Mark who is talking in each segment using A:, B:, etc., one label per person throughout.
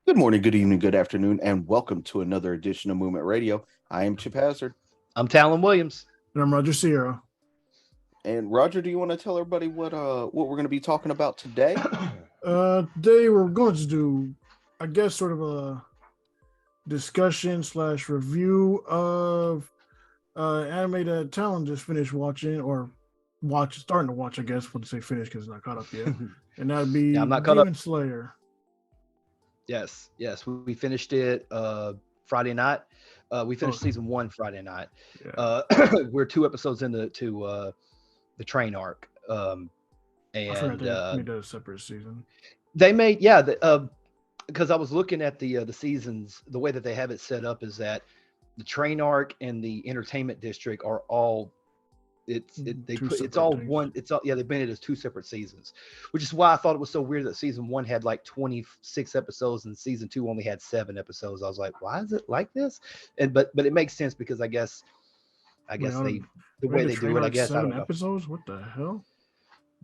A: Good morning, good evening, good afternoon, and welcome to another edition of Movement Radio. I am Chip Hazard.
B: I'm Talon Williams.
C: And I'm Roger Sierra.
A: And Roger, do you want to tell everybody what we're going to be talking about today?
C: Today we're going to do, I guess, sort of a discussion slash review of anime that Talon just finished watching or starting to watch. I guess we'll say finish because it's not caught up yet, and that'd be
B: I'm not caught
C: Demon
B: up.
C: Slayer.
B: Yes, we finished it Friday night. We finished season 1 Friday night.
C: Yeah.
B: We're 2 episodes into the train arc.
C: I forgot they made a separate season.
B: They made because I was looking at the seasons. The way that they have it set up is that the train arc and the entertainment district are all they made it as 2 separate seasons, which is why I thought it was so weird that season 1 had like 26 episodes and season 2 only had 7 episodes. I was like, why is it like this? And but it makes sense because I guess the way they do it, I guess
C: 7 episodes. What the hell?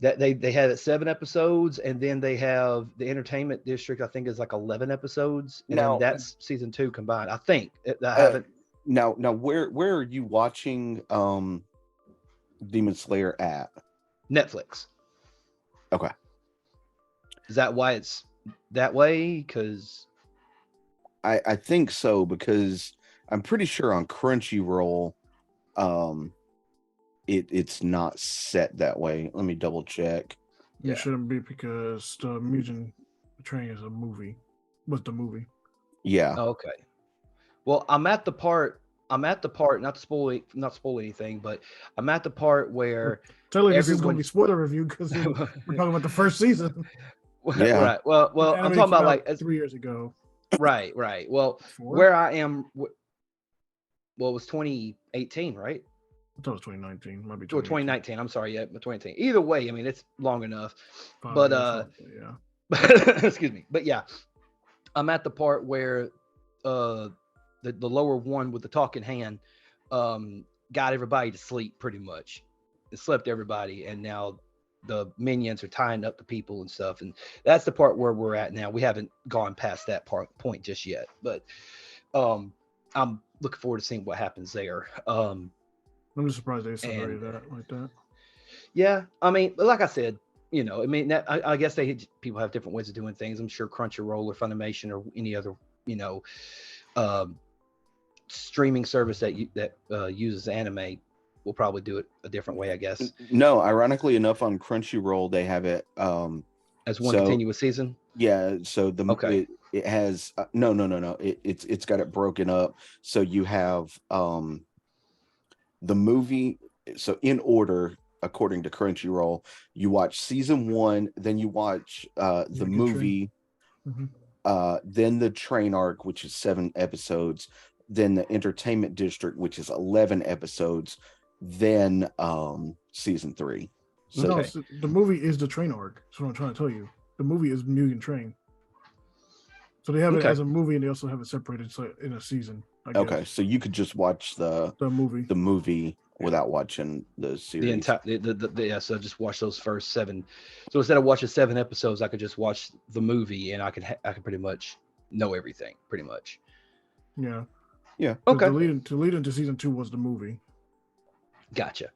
B: That they had it 7 episodes, and then they have the entertainment district. I think is like 11 episodes, and
A: Now-
B: that's season 2 combined. I think I haven't.
A: Now, where are you watching Demon Slayer at?
B: Netflix.
A: Okay.
B: Is that why it's that way? Because
A: I think so, because I'm pretty sure on Crunchyroll, it's not set that way. Let me double check.
C: It shouldn't be because the Mugen Train is a movie. Was the movie?
A: Yeah.
B: okay. Well, I'm at the part. Not to spoil anything, but I'm at the part where
C: Tell you this is going to be spoiler review because we're talking about the first season.
A: Yeah.
B: Right. Well,
C: The
B: I'm
C: anime
B: talking about
C: came
B: like
C: out 3 years ago.
B: right. Well,
C: 4?
B: where I am. Well, it was 2018, right?
C: I thought it was 2019. Might be
B: Or 2019. I'm sorry, yeah, 2019. Either way, I mean, it's long enough.
C: 5
B: But
C: years, yeah.
B: excuse me. But yeah, I'm at the part where the lower one with the talking hand got everybody to sleep pretty much. It slept everybody, and now the minions are tying up the people and stuff, and that's the part where we're at now. We haven't gone past that point just yet, but I'm looking forward to seeing what happens there.
C: I'm just surprised they separated that like that.
B: Yeah, I mean, like I said, I mean, I guess people have different ways of doing things. I'm sure Crunchyroll or Funimation or any other, streaming service that uses anime will probably do it a different way, I guess.
A: No, ironically enough, on Crunchyroll they have it
B: As one continuous season.
A: Yeah, so it has no. It's got it broken up. So you have the movie. So in order, according to Crunchyroll, you watch season 1, then you watch the movie, then the train arc, which is 7 episodes, then the entertainment district, which is 11 episodes, then season 3. So
C: No, the movie is the train arc. That's what I'm trying to tell you. The movie is Mugen Train. So they have it as a movie, and they also have it separated in a season. I guess.
A: Okay, so you could just watch the movie without watching the series.
B: So just watch those first 7. So instead of watching 7 episodes, I could just watch the movie, and I could pretty much know everything, pretty much.
C: Yeah.
B: Okay.
C: To lead into season 2 was the movie.
B: Gotcha.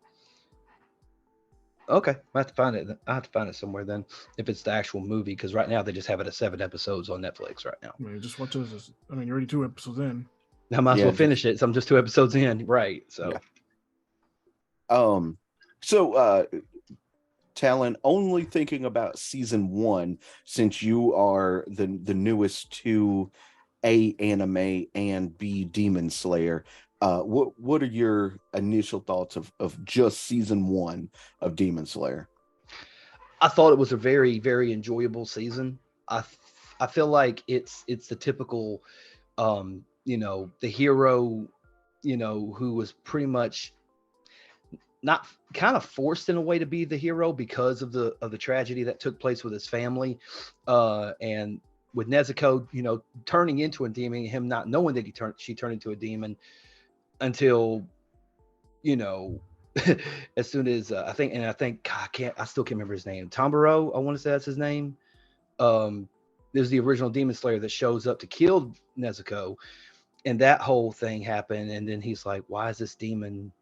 B: Okay, I have to find it. I have to find it somewhere then, if it's the actual movie, because right now they just have it at 7 episodes on Netflix right now.
C: I mean, just watch those. I mean, you're already 2 episodes in.
B: I might as well finish it. So I'm just 2 episodes in, right? So,
A: Talon, only thinking about season 1, since you are the newest to A, anime, and B, Demon Slayer. What are your initial thoughts of just season 1 of Demon Slayer?
B: I thought it was a very, very enjoyable season. I feel like it's the typical, the hero, who was pretty much not kind of forced in a way to be the hero because of the tragedy that took place with his family, and with Nezuko, turning into a demon, him not knowing that she turned into a demon until, as soon as I still can't remember his name. Tombaro, I want to say that's his name. there's the original demon slayer that shows up to kill Nezuko, and that whole thing happened. And then he's like, why is this demon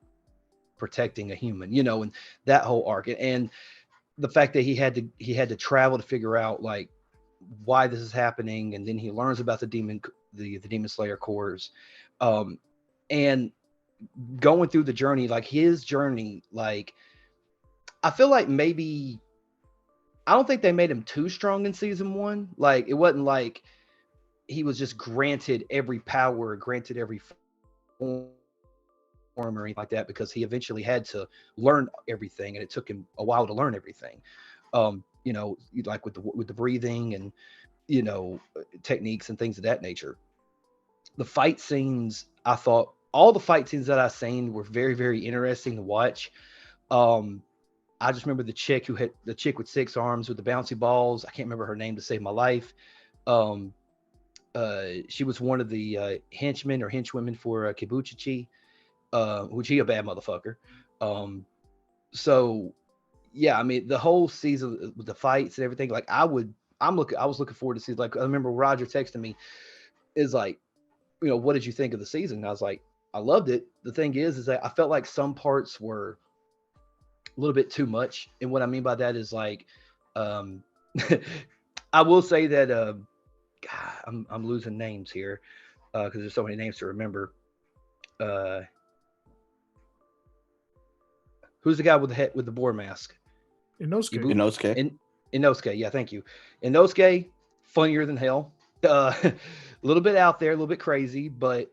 B: protecting a human? And that whole arc, and the fact that he had to travel to figure out like why this is happening, and then he learns about the demon slayer cores, and going through the journey, like his journey, like I feel like maybe I don't think they made him too strong in season one. Like it wasn't like he was just granted every power, granted every form or anything like that, because he eventually had to learn everything, and it took him a while to learn everything. Like with the breathing and techniques and things of that nature. The fight scenes, I thought all the fight scenes that I seen were very, very interesting to watch. I just remember the chick with 6 arms with the bouncy balls. I can't remember her name to save my life. Um, she was one of the henchmen or henchwomen for Kibuchichi, which he a bad motherfucker. So yeah, I mean the whole season with the fights and everything, like I was looking forward to see. Like I remember Roger texting me, is like, what did you think of the season? And I was like, I loved it. The thing is that I felt like some parts were a little bit too much. And what I mean by that is like, um, I will say that, God, I'm losing names here because there's so many names to remember. Uh, who's the guy with the head with the boar mask?
C: Inosuke.
B: Inosuke, yeah, thank you. Inosuke, funnier than hell. A little bit out there, a little bit crazy, but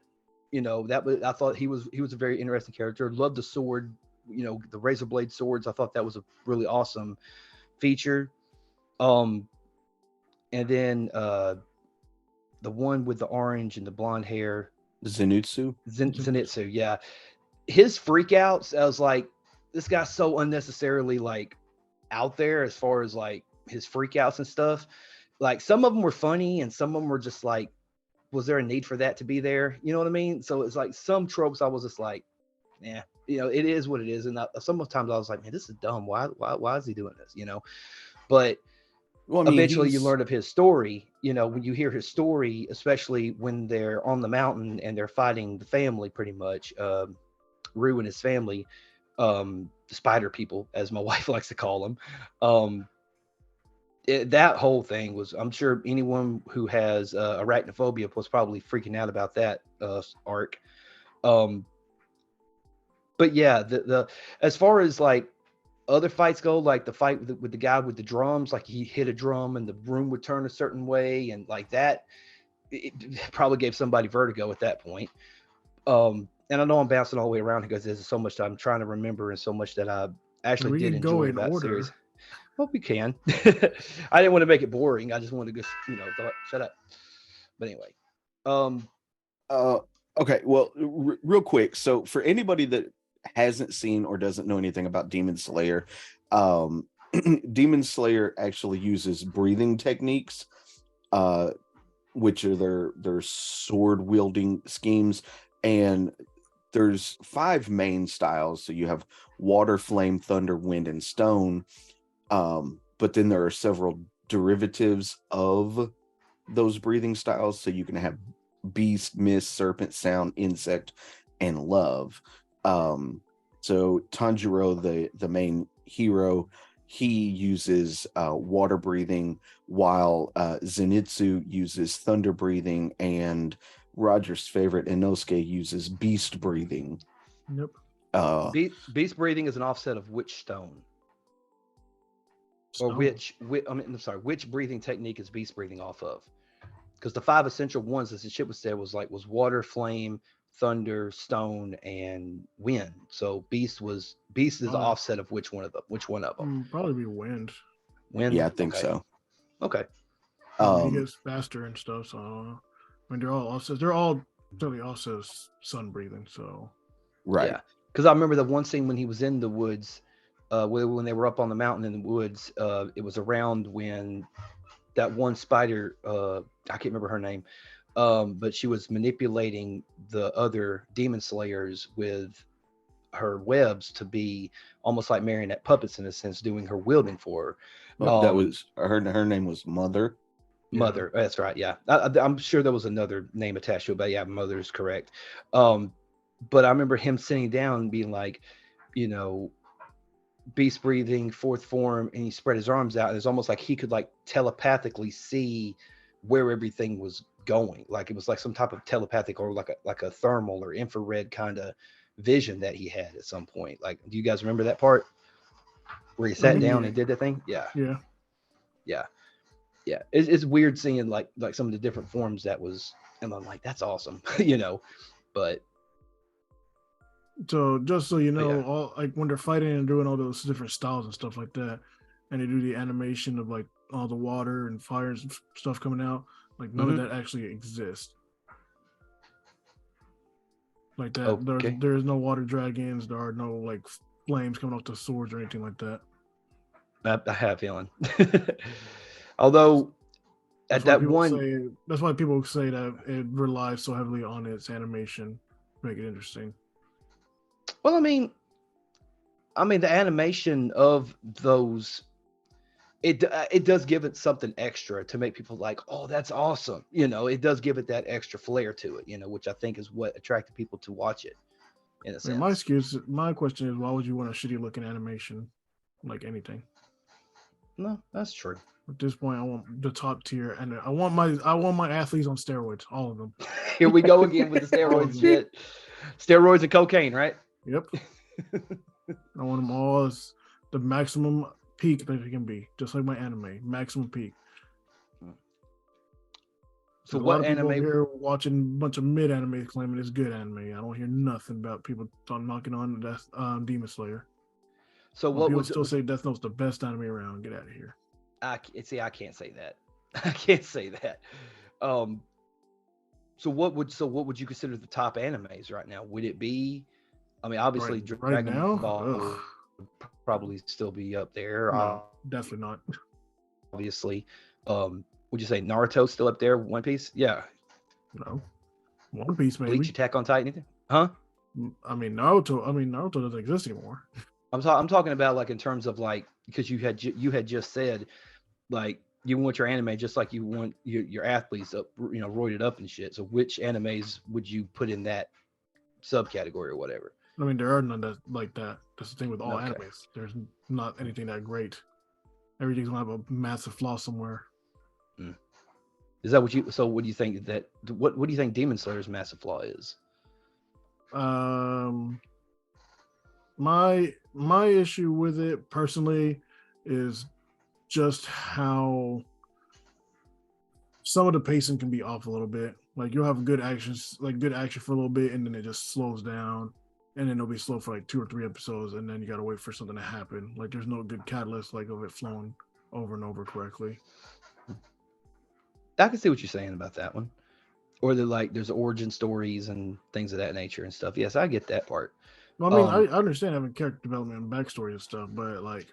B: I thought he was a very interesting character. Loved the sword, the razor blade swords. I thought that was a really awesome feature. Um, and then the one with the orange and the blonde hair, Zenitsu, yeah. His freakouts, I was like, this guy's so unnecessarily like out there as far as like his freakouts and stuff. Like some of them were funny and some of them were just like, was there a need for that to be there? You know what I mean? So it's like some tropes I was just like, yeah, it is what it is. And sometimes I was like, man, this is dumb. Why is he doing this? But eventually you learn of his story. When you hear his story, especially when they're on the mountain and they're fighting the family, pretty much, Rue and his family, the spider people, as my wife likes to call them. That whole thing was, I'm sure anyone who has arachnophobia was probably freaking out about that arc. But yeah, the as far as like other fights go, like the fight with the guy with the drums, like he hit a drum and the room would turn a certain way, and like that, it probably gave somebody vertigo at that point. And I know I'm bouncing all the way around because there's so much that I'm trying to remember and so much that I actually did enjoy about the series. Well, we can. I didn't want to make it boring. I just wanted to just, shut up. But anyway.
A: Okay. Well, real quick. So for anybody that hasn't seen or doesn't know anything about Demon Slayer, Demon Slayer actually uses breathing techniques, which are their sword wielding schemes. And there's 5 main styles. So you have water, flame, thunder, wind, and stone. But then there are several derivatives of those breathing styles. So you can have beast, mist, serpent, sound, insect, and love. So Tanjiro, the main hero, he uses water breathing, while Zenitsu uses thunder breathing, and Roger's favorite, Inosuke, uses beast breathing.
C: Yep.
B: Beast breathing is an offset of which stone? Or which breathing technique is beast breathing off of? Because the 5 essential ones, as the ship was said, was water, flame, thunder, stone, and wind. So beast is the offset of which one of them?
C: Probably be wind.
B: Wind?
A: Yeah, I think so.
B: Okay.
C: He gets faster and stuff. So I mean, they're all offsets. They're all totally offsets sun breathing. So
A: right.
B: Yeah. Because I remember the one scene when he was in the woods, when they were up on the mountain in the woods. It was around when that one spider, I can't remember her name, but she was manipulating the other demon slayers with her webs to be almost like marionette puppets in a sense, doing her wielding for her.
A: That was her name was Mother.
B: Mother. That's right. Yeah. I'm sure there was another name attached to it, but yeah, Mother is correct. But I remember him sitting down and being like, you know, beast breathing, fourth form, and he spread his arms out. And it's almost like he could like telepathically see where everything was going. Like it was like some type of telepathic or like a thermal or infrared kind of vision that he had at some point. Like, do you guys remember that part where he sat down and did that thing? Yeah.
C: Yeah.
B: Yeah. Yeah. It's weird seeing like some of the different forms that was, and I'm like, that's awesome, you know, but.
C: So just so you know,
B: Yeah.
C: all like when they're fighting and doing all those different styles and stuff like that, and they do the animation of like all the water and fire and stuff coming out, like none of that actually exists. Like that,
B: Okay.
C: there's no water dragons, there are no like flames coming off the swords or anything like that.
B: I have a feeling. Although
C: that's
B: at that one,
C: that's why people say that it relies so heavily on its animation to make it interesting.
B: Well, I mean, the animation of those, it does give it something extra to make people like, oh, that's awesome. You know, it does give it that extra flair to it, you know, which I think is what attracted people to watch it. In a sense.
C: My question is, why would you want a shitty looking animation, like anything?
B: No, that's true.
C: At this point, I want the top tier, and I want my athletes on steroids, all of them.
B: Here we go again with the steroids shit. Steroids and cocaine, right?
C: Yep. I want them all as the maximum peak that it can be, just like my anime, maximum peak. So what a lot of people here watching a bunch of mid anime claiming it's good anime. I don't hear nothing about people knocking on Death Demon Slayer. So what people still say Death Note's the best anime around? Get out of here.
B: I can't say that. I can't say that. So what would you consider the top animes right now? Would it be? I mean, obviously, Dragon Ball would probably still be up there.
C: No, definitely not.
B: Obviously, would you say Naruto's still up there? One Piece? Yeah.
C: No. One Piece, maybe.
B: Bleach, Attack on Titan, anything? Huh?
C: I mean, Naruto doesn't exist anymore.
B: I'm talking about like in terms of like, because you had just said like you want your anime just like you want your athletes up, you know, roided up and shit. So which animes would you put in that subcategory or whatever?
C: I mean, there are none that like that. That's the thing with all animes. There's not anything that great. Everything's gonna have a massive flaw somewhere.
B: Is that what you? So what do you think that? What do you think Demon Slayer's massive flaw is?
C: My issue with it personally is just how some of the pacing can be off a little bit. Like you'll have good action for a little bit, and then it just slows down, and then it'll be slow for like 2 or 3 episodes, and then you gotta wait for something to happen. Like there's no good catalyst like of it flowing over and over correctly.
B: I can see what you're saying about that one. Or there's origin stories and things of that nature and stuff. Yes, I get that part.
C: Well, I mean, I understand having character development and backstory and stuff, but like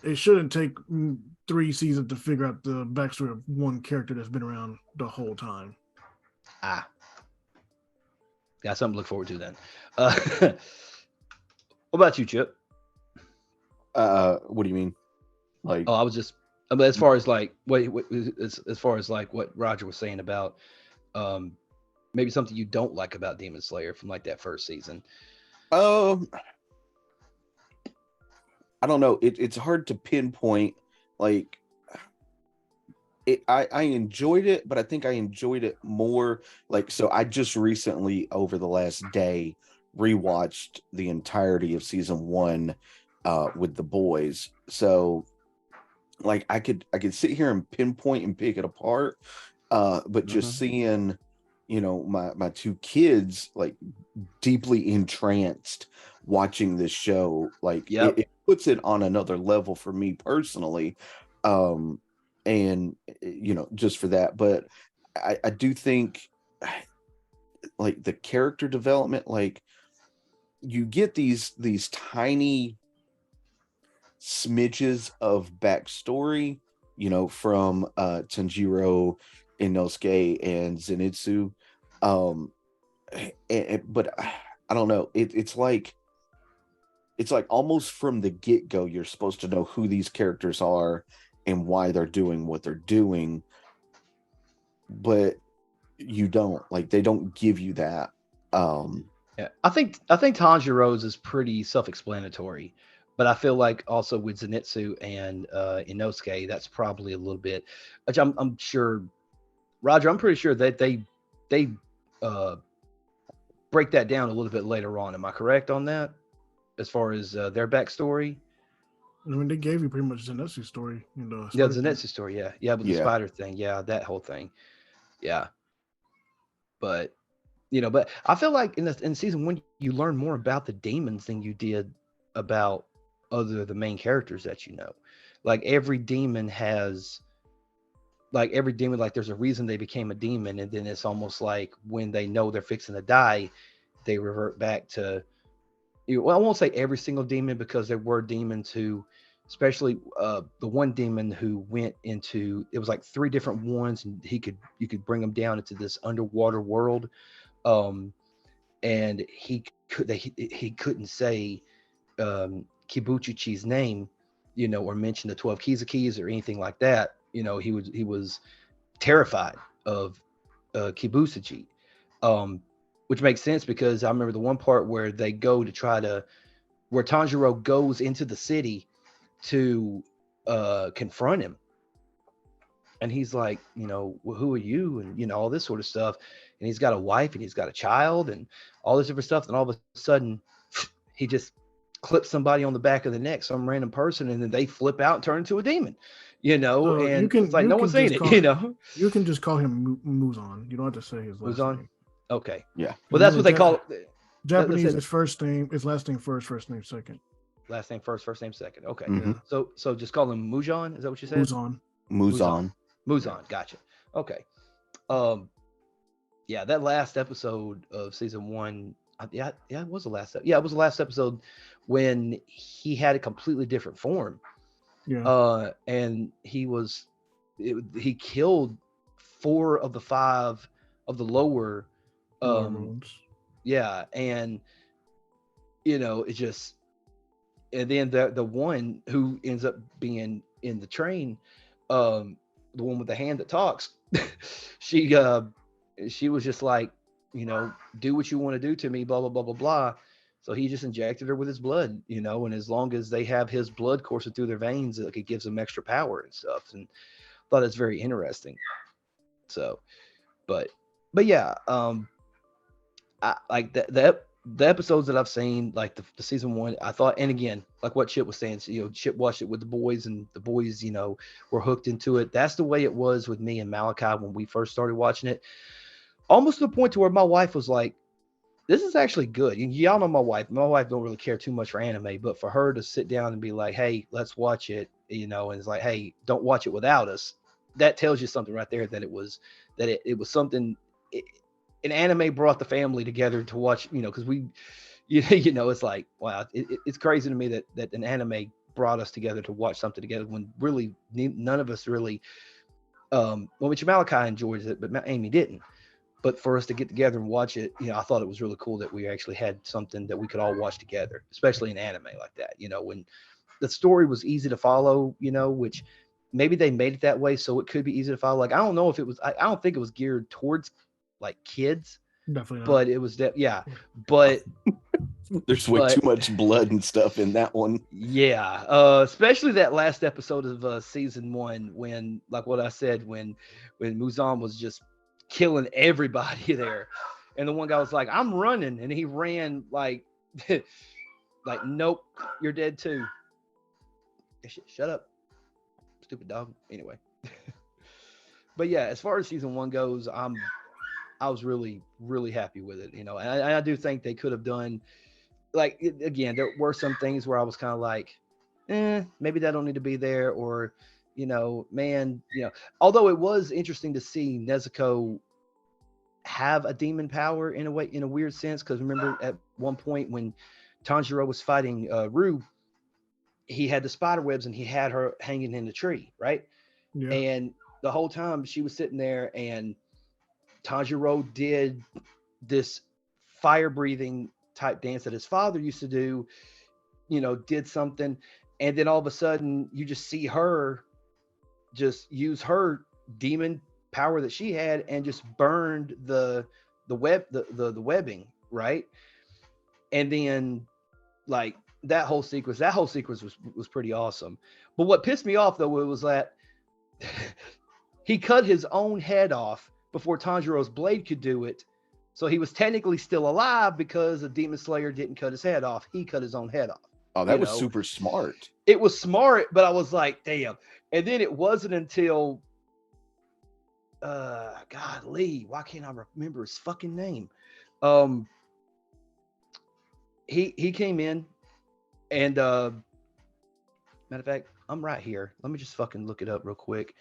C: it shouldn't take 3 seasons to figure out the backstory of one character that's been around the whole time.
B: Got something to look forward to then. What about you, Chip?
A: What do you mean? Like,
B: I was just as far as like as far as like what Roger was saying about maybe something you don't like about Demon Slayer from like that first season.
A: I don't know. It's hard to pinpoint. Like, I enjoyed it, but I think I enjoyed it more. Like, so I just recently, over the last day, rewatched the entirety of season 1 with the boys. So, like, I could sit here and pinpoint and pick it apart, but just seeing, you know, my 2 kids like deeply entranced watching this show, like it puts it on another level for me personally, and you know, just for that. But I do think like the character development, like you get these tiny smidges of backstory, you know, from Tanjiro, Inosuke, and Zenitsu, but I don't know, it's like almost from the get-go you're supposed to know who these characters are and why they're doing what they're doing, but you don't, like, they don't give you that.
B: Yeah, I think Tanjiro's is pretty self-explanatory, but I feel like also with Zenitsu and Inosuke, that's probably a little bit, which I'm sure, Roger, I'm pretty sure that they uh, break that down a little bit later on. Am I correct on that? As far as their backstory?
C: I mean, they gave you pretty much Zenitsu's story,
B: Yeah,
C: spider
B: the
C: thing.
B: Zenitsu story. Yeah, yeah, with the
A: Yeah.
B: spider thing. Yeah, that whole thing. Yeah, but but I feel like in season one, you learn more about the demons than you did about other the main characters that you know. Like every demon has, like there's a reason they became a demon, and then it's almost like when they know they're fixing to die, they revert back to. Well, I won't say every single demon because there were demons who, especially the one demon who went into, it was like three different ones, and you could bring them down into this underwater world. Um, and he couldn't say Kibuchichi's name, or mention the 12 keys or anything like that. He was terrified of Kibuchichi, um, which makes sense because I remember the one part where they go to try to, where Tanjiro goes into the city to confront him, and he's like, well, who are you, and all this sort of stuff, and he's got a wife and he's got a child and all this different stuff, and all of a sudden he just clips somebody on the back of the neck, some random person, and then they flip out and turn into a demon,
C: So
B: and it's like
C: you
B: no
C: can
B: one's saying
C: just
B: it,
C: call you can just call him Muzan. You don't have to say his
B: Who's
C: last
B: on?
C: name.
B: Okay,
A: Yeah.
B: well that's what they call it.
C: Japanese
B: Said
C: is first name, is last name first name second.
B: last name first name second. Okay,
A: Mm-hmm.
C: Yeah.
B: so just call him Mujan, is that what you said?
C: Muzan.
A: Muzan.
B: Muzan, gotcha. Okay. um yeah, that last episode of season one, yeah, it was the last. Yeah, it was the last episode when he had a completely different form.
C: Yeah.
B: And he killed four of the five of the lower.
C: Lower
B: Um,
C: modes.
B: yeah, and it just, and then the one who ends up being in the train, um, the one with the hand that talks, she she was just like, do what you want to do to me, blah blah blah blah blah. So he just injected her with his blood, and as long as they have his blood coursing through their veins, like, it gives them extra power and stuff. And I thought it's very interesting. So, but yeah, I like the episodes that I've seen, like the season one, I thought, and again, like what Chip was saying, so, Chip watched it with the boys, and the boys, were hooked into it. That's the way it was with me and Malachi when we first started watching it. Almost to the point to where my wife was like, "This is actually good." Y'all know my wife. My wife don't really care too much for anime, but for her to sit down and be like, "Hey, let's watch it," and it's like, "Hey, don't watch it without us." That tells you something right there, that it was something. An anime brought the family together to watch, because we, it's like, wow, it's crazy to me that an anime brought us together to watch something together when really none of us really, well, which Malachi enjoys it, but Amy didn't. But for us to get together and watch it, I thought it was really cool that we actually had something that we could all watch together, especially in anime like that, when the story was easy to follow, which maybe they made it that way so it could be easy to follow. Like, I don't know if it was, I don't think it was geared towards like kids,
C: Definitely not.
B: but it was yeah, but
A: there's way too much blood and stuff in that one.
B: Yeah, especially that last episode of season one, when, like what I said, when Muzan was just killing everybody there, and the one guy was like, "I'm running," and he ran like like, "Nope, you're dead too." Shut up, stupid dog. Anyway, but yeah, as far as season one goes, I was really, really happy with it, and I do think they could have done, like, again, there were some things where I was kind of like, maybe that don't need to be there, or, man, although it was interesting to see Nezuko have a demon power in a way, in a weird sense, because remember at one point when Tanjiro was fighting Rue, he had the spider webs and he had her hanging in the tree, right?
C: Yeah.
B: And the whole time she was sitting there, and Tanjiro did this fire breathing type dance that his father used to do, did something. And then all of a sudden you just see her just use her demon power that she had and just burned the webbing, right? And then like that whole sequence was pretty awesome. But what pissed me off though was that he cut his own head off before Tanjiro's blade could do it. So he was technically still alive because the Demon Slayer didn't cut his head off. He cut his own head off.
A: Oh, that was super smart.
B: It was smart, but I was like, damn. And then it wasn't until God Lee, why can't I remember his fucking name? He came in and matter of fact, I'm right here. Let me just fucking look it up real quick.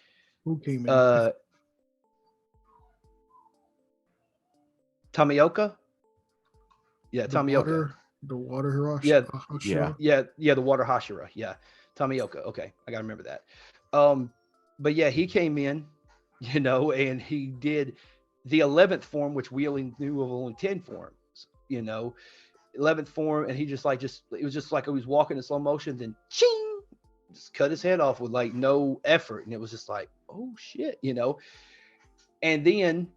C: Who came in?
B: Tamioka? Yeah, Tamioka.
C: The water Hashira.
B: Yeah.
C: Hashira.
B: Yeah, the water Hashira. Yeah. Tamioka. Okay. I gotta remember that. But yeah, he came in, you know, and he did the 11th form, which we only knew of only 10 forms, you know. 11th form, and he it was just like he was walking in slow motion, then ching, just cut his head off with like no effort, and it was just like, oh shit, you know. And then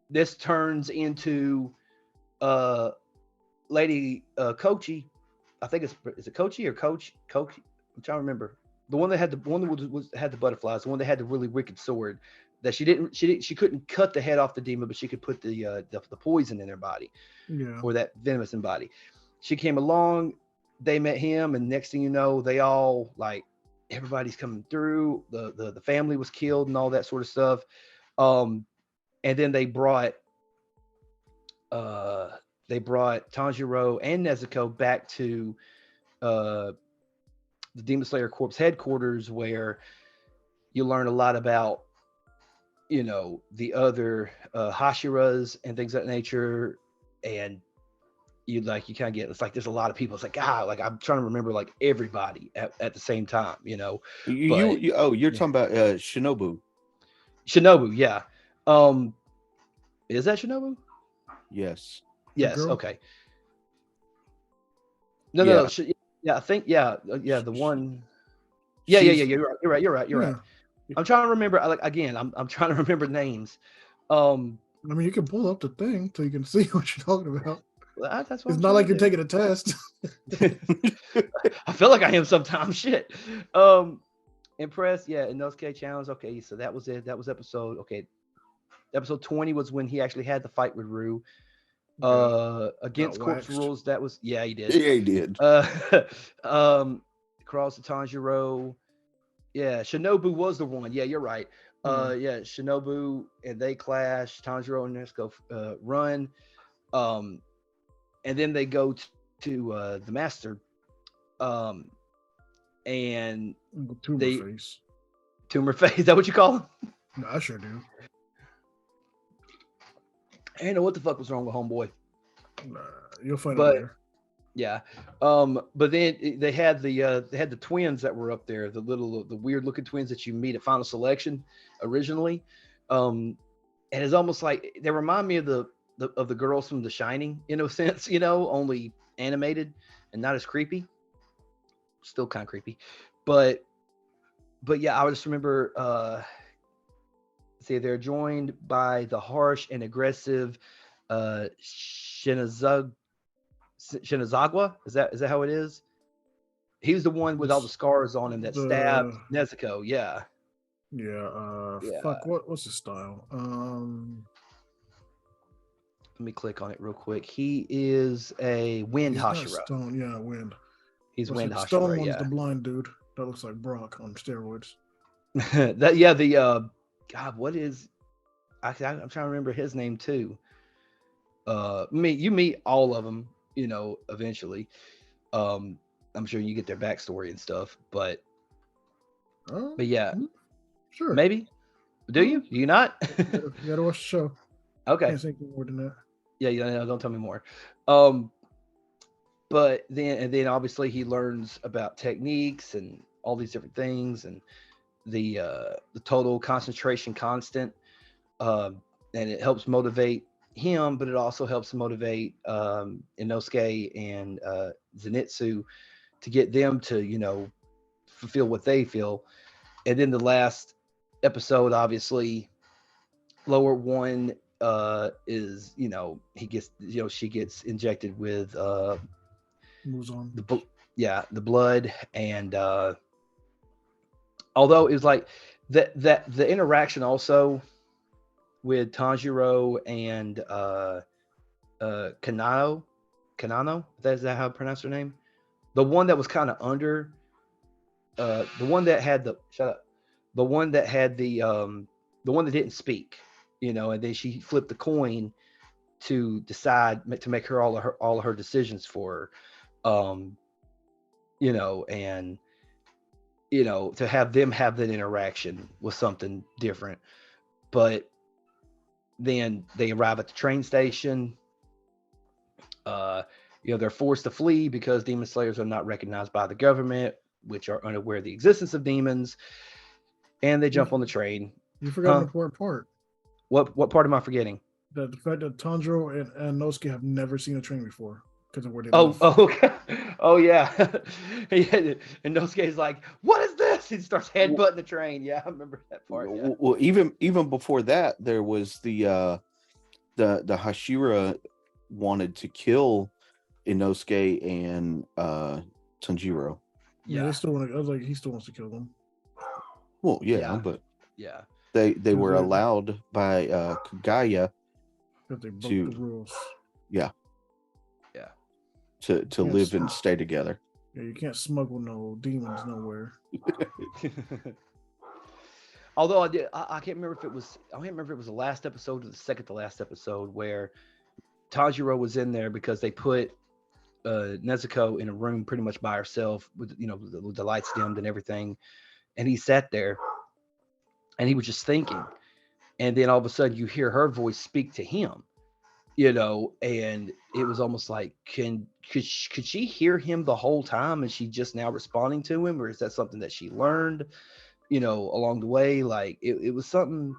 B: this turns into Lady Kochi. I think is it Kochi or Kochi? I'm trying to remember. The one that had had the butterflies, the one that had the really wicked sword. That she couldn't cut the head off the demon, but she could put the poison in their body, or that venomous in body. She came along, they met him, and next thing you know, they all like everybody's coming through. The family was killed and all that sort of stuff. And then they brought Tanjiro and Nezuko back to the Demon Slayer Corps headquarters, where you learn a lot about, you know, the other Hashiras and things of that nature. And you kind of get, it's like there's a lot of people. It's like, like I'm trying to remember like everybody at the same time, you know.
A: You're talking about Shinobu.
B: Shinobu, yeah. Is that Shinobu?
A: Yes.
B: Yes. Okay. No. I think the one. Yeah. You're right. Yeah. I'm trying to remember. I'm trying to remember names.
C: I mean, you can pull up the thing so you can see what you're talking about.
B: That's what
C: it's not like you're taking a test.
B: I feel like I am sometimes. Shit. Impressed. Yeah. Inosuke challenge. Okay. So that was it. That was episode. Okay. Episode 20 was when he actually had the fight with Ryu. Against Corpse Rules. That was, he did.
A: Yeah, he did.
B: Cross to Tanjiro. Yeah, Shinobu was the one. Yeah, you're right. Yeah, Shinobu and they clash. Tanjiro and Nezuko run. And then they go to the master. And Tumor face. Is that what you call him?
C: No, I sure do.
B: I didn't know what the fuck was wrong with homeboy.
C: You'll find out later.
B: Yeah. But then they had the twins that were up there, the weird looking twins that you meet at Final Selection originally. And it's almost like they remind me of the girls from The Shining, in a sense, you know, only animated and not as creepy. Still kind of creepy. But yeah, I just remember they're joined by the harsh and aggressive Shinazagwa. Is that how it is? He was the one with all the scars on him that stabbed Nezuko. Yeah.
C: Fuck. What's his style?
B: Let me click on it real quick. He is a Wind Hashira.
C: Stone. Yeah, Wind.
B: He's Wind Hashira.
C: Stone one's the blind dude that looks like Brock on steroids.
B: God, what is? I'm trying to remember his name too. You meet all of them, you know, eventually. I'm sure you get their backstory and stuff, but yeah,
C: sure,
B: maybe. Do you? Do you not?
C: You gotta watch the show.
B: Okay.
C: Can't think more than that.
B: Yeah, don't tell me more. But then obviously he learns about techniques and all these different things, and the total concentration constant, and it helps motivate him, but it also helps motivate Inosuke and Zenitsu to get them to, you know, fulfill what they feel. And then the last episode, obviously, lower one is, she gets injected with
C: Moves on.
B: the blood, and although it was like that the interaction also with Tanjiro and Kanano, is that how I pronounce her name? The one that was kind of under, the one that had the one that had the one that didn't speak, and then she flipped the coin to decide to make her all of her decisions for her, and to have them have that interaction was something different. But then they arrive at the train station. They're forced to flee because demon slayers are not recognized by the government, which are unaware of the existence of demons, and they jump on the train.
C: You forgot an important part.
B: What part am I forgetting?
C: The fact that Tanjiro and Nosuke have never seen a train before because of where they
B: live.
C: Oh,
B: okay. Oh, yeah. And Nosuke's like, "What is this?" He starts headbutting the train. Yeah, I remember that part. Yeah.
A: Well, even before that, there was the Hashira wanted to kill Inosuke and Tanjiro.
C: Yeah, they still want to. I was like, he still wants to kill them.
A: Well, yeah. But
B: yeah,
A: they were allowed by Kagaya
C: that they broke the rules.
A: Yeah. To live and stay together.
C: Yeah, you can't smuggle no demons nowhere.
B: Although I can't remember if it was the last episode or the second to last episode where Tanjiro was in there because they put Nezuko in a room pretty much by herself with the lights dimmed and everything, and he sat there and he was just thinking, and then all of a sudden you hear her voice speak to him, and it was almost like could she hear him the whole time and she just now responding to him, or is that something that she learned along the way? Like it was something.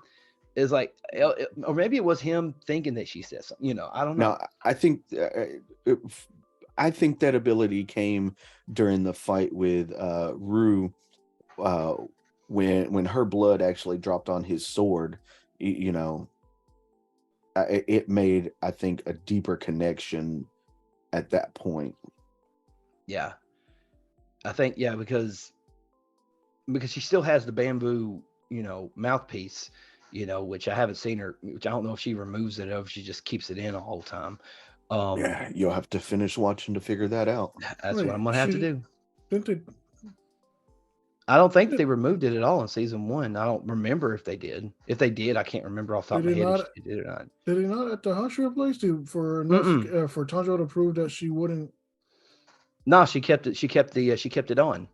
B: Is like, or maybe it was him thinking that she said something. I don't know.
A: No, I think that ability came during the fight with Rue, when her blood actually dropped on his sword. It made, I think, a deeper connection at that point.
B: Yeah, I think because she still has the bamboo, mouthpiece. Which I haven't seen her, which I don't know if she removes it or if she just keeps it in the whole time.
A: Yeah, you'll have to finish watching to figure that out.
B: That's what I'm going to have to do.
C: Didn't they?
B: I don't think they removed it at all in season 1. I don't remember if they did. If they did, I can't remember off the top of my head if they did or not.
C: Did they not at the Hashira place for Tanjiro to prove that she wouldn't?
B: No, she kept it. She kept it on.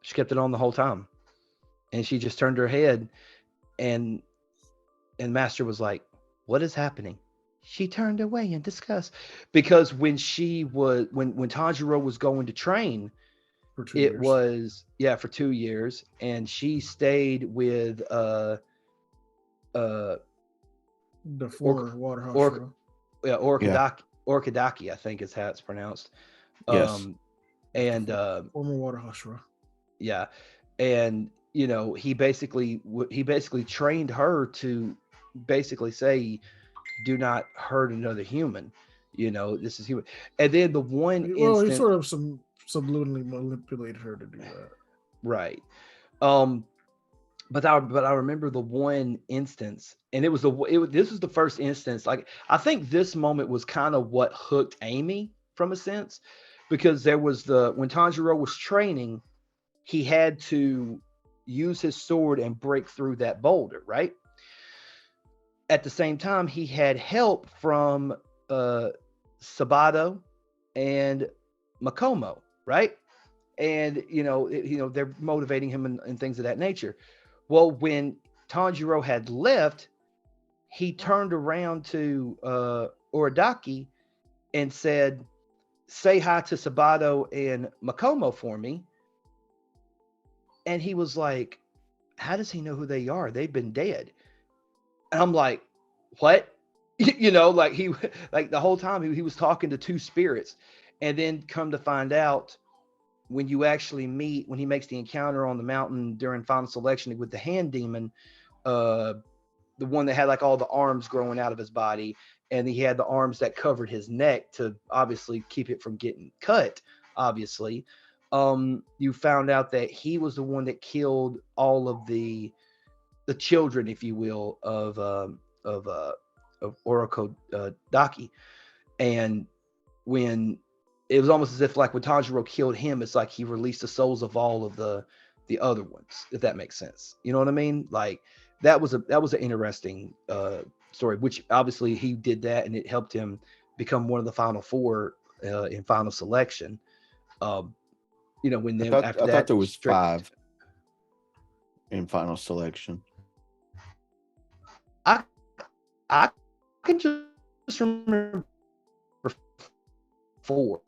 B: She kept it on the whole time, and she just turned her head, and Master was like, "What is happening?" She turned away in disgust because when Tanjiro was going to train, for 2 years. Was for 2 years, and she stayed with
C: the 4 water Hashira.
B: Orkadaki, I think is how it's pronounced.
A: Yes.
B: And
C: former water Hashira.
B: Yeah, and he basically trained her to basically say, "Do not hurt another human." This is human. And then the one
C: he sort of subliminally manipulated her to do that.
B: Right. But I remember the one instance, and this was the first instance. Like, I think this moment was kind of what hooked Amy from a sense, because there was when Tanjiro was training, he had to use his sword and break through that boulder, right? At the same time, he had help from Sabato and Makomo, right? And they're motivating him and things of that nature. Well, when Tanjiro had left, he turned around to Oradaki and said, "Say hi to Sabato and Makomo for me." And he was like, "How does he know who they are? They've been dead." And I'm like, "What?" Like the whole time he was talking to 2 spirits. And then come to find out, when you actually meet, when he makes the encounter on the mountain during final selection with the hand demon, the the one that had like all the arms growing out of his body, and he had the arms that covered his neck to obviously keep it from getting cut. Obviously, you found out that he was the one that killed all of the children, if you will, of Oroko Daki. And when it was almost as if like when Tanjiro killed him, it's like he released the souls of all of the other ones, if that makes sense. You know what I mean? Like that was an interesting story, which obviously he did that, and it helped him become one of the final four in final selection. When then after
A: I
B: that,
A: thought there was 5 in final selection.
B: I can just remember 4.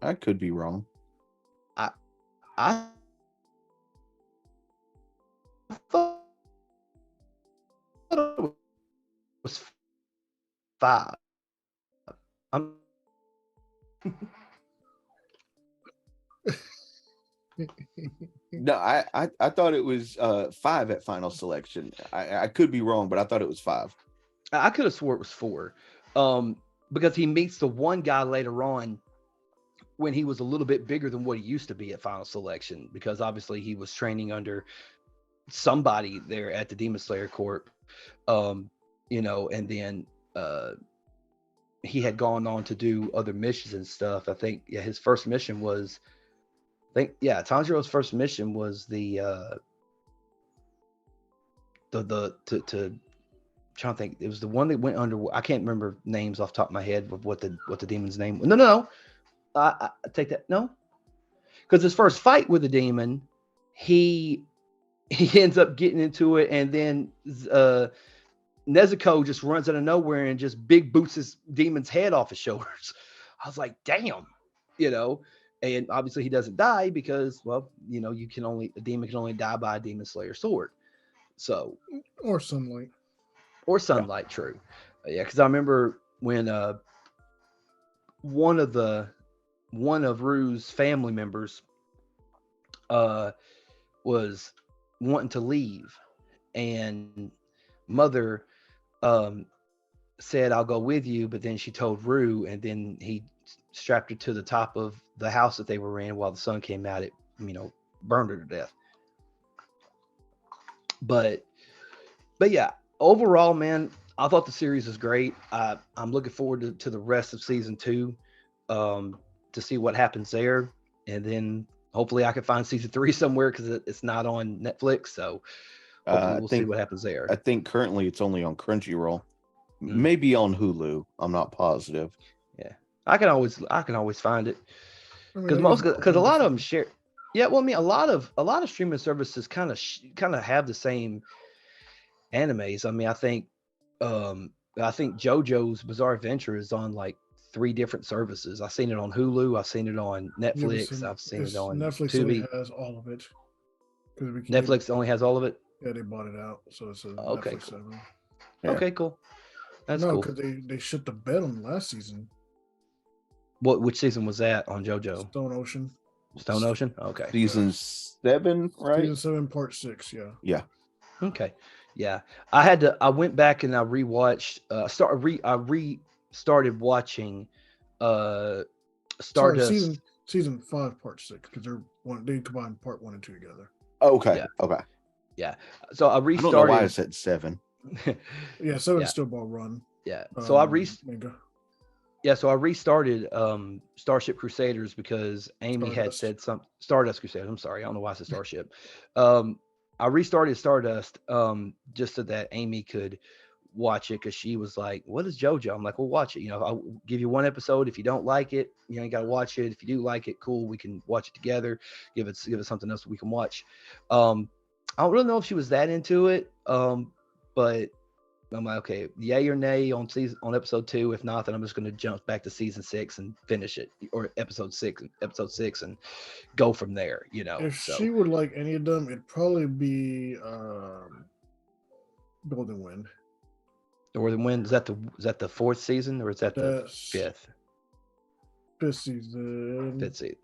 A: I could be wrong.
B: I thought it was 5.
A: No, I thought it was 5 at final selection. I could be wrong, but I thought it was 5.
B: I could have swore it was 4, because he meets the one guy later on when he was a little bit bigger than what he used to be at final selection, because obviously he was training under somebody there at the Demon Slayer Corp, and then he had gone on to do other missions and stuff. I think his first mission was, Tanjiro's first mission was to trying to think. It was the one that went under. I can't remember names off the top of my head of what the demon's name was. No. I take that. No, because his first fight with the demon, he ends up getting into it, and then Nezuko just runs out of nowhere and just big boots his demon's head off his shoulders. I was like, damn, and obviously he doesn't die because, well, a demon can only die by a demon slayer sword. So,
C: or sunlight.
B: Yeah. True. Yeah. Cause I remember when, one of Rue's family members, was wanting to leave, and mother said, I'll go with you, but then she told Rue, and then he strapped her to the top of the house that they were in while the sun came out. It burned her to death. But yeah, overall, man, I thought the series was great. I'm looking forward to the rest of season 2, to see what happens there, and then hopefully I can find season 3 somewhere, because it's not on Netflix. So hopefully we'll see what happens there.
A: I think currently it's only on Crunchyroll, maybe on Hulu. I'm not positive.
B: Yeah, I can always find it, because a lot of them share. Yeah, well, I mean, a lot of streaming services kind of have the same animes. I mean, I think JoJo's Bizarre Adventure is on like 3 different services. I've seen it on Hulu. I've seen it on Netflix. I've seen it on
C: Netflix.
B: Tubi.
C: Only has all of it.
B: Netflix only has all of it.
C: Yeah, they bought it out, so it's a
B: okay.
C: Netflix
B: Cool.
A: Yeah.
B: Okay, cool. That's cool.
C: because they shut the bed on last season.
B: Which season was that on JoJo?
C: Stone Ocean.
B: Okay.
A: Season 7, right?
C: Season 7, part 6. Yeah.
A: Yeah.
B: Okay. Yeah. I went back and I rewatched. I restarted watching. Stardust.
C: Season 5, part 6, because they combined part 1 and 2 together.
A: Okay.
B: Yeah.
A: Okay.
B: Yeah. So I restarted.
A: I don't know why I said 7.
C: Yeah, 7 still ball run.
B: Yeah. So I restarted Starship Crusaders because Amy had said something. Stardust Crusaders. I'm sorry. I don't know why I said Starship. I restarted Stardust just so that Amy could watch it, because she was like, what is JoJo? I'm like, well, watch it. I'll give you 1 episode. If you don't like it, you got to watch it. If you do like it, cool, we can watch it together. Give it something else we can watch. I don't really know if she was that into it, but I'm like, okay, yay or nay on episode 2. If not, then I'm just going to jump back to season 6 and finish it, or episode 6 and go from there.
C: If she would like any of them, it'd probably be Golden Wind.
B: Northern Wind, is that the 4th season, or is that the 5th?
C: 5th season.
B: 5th season.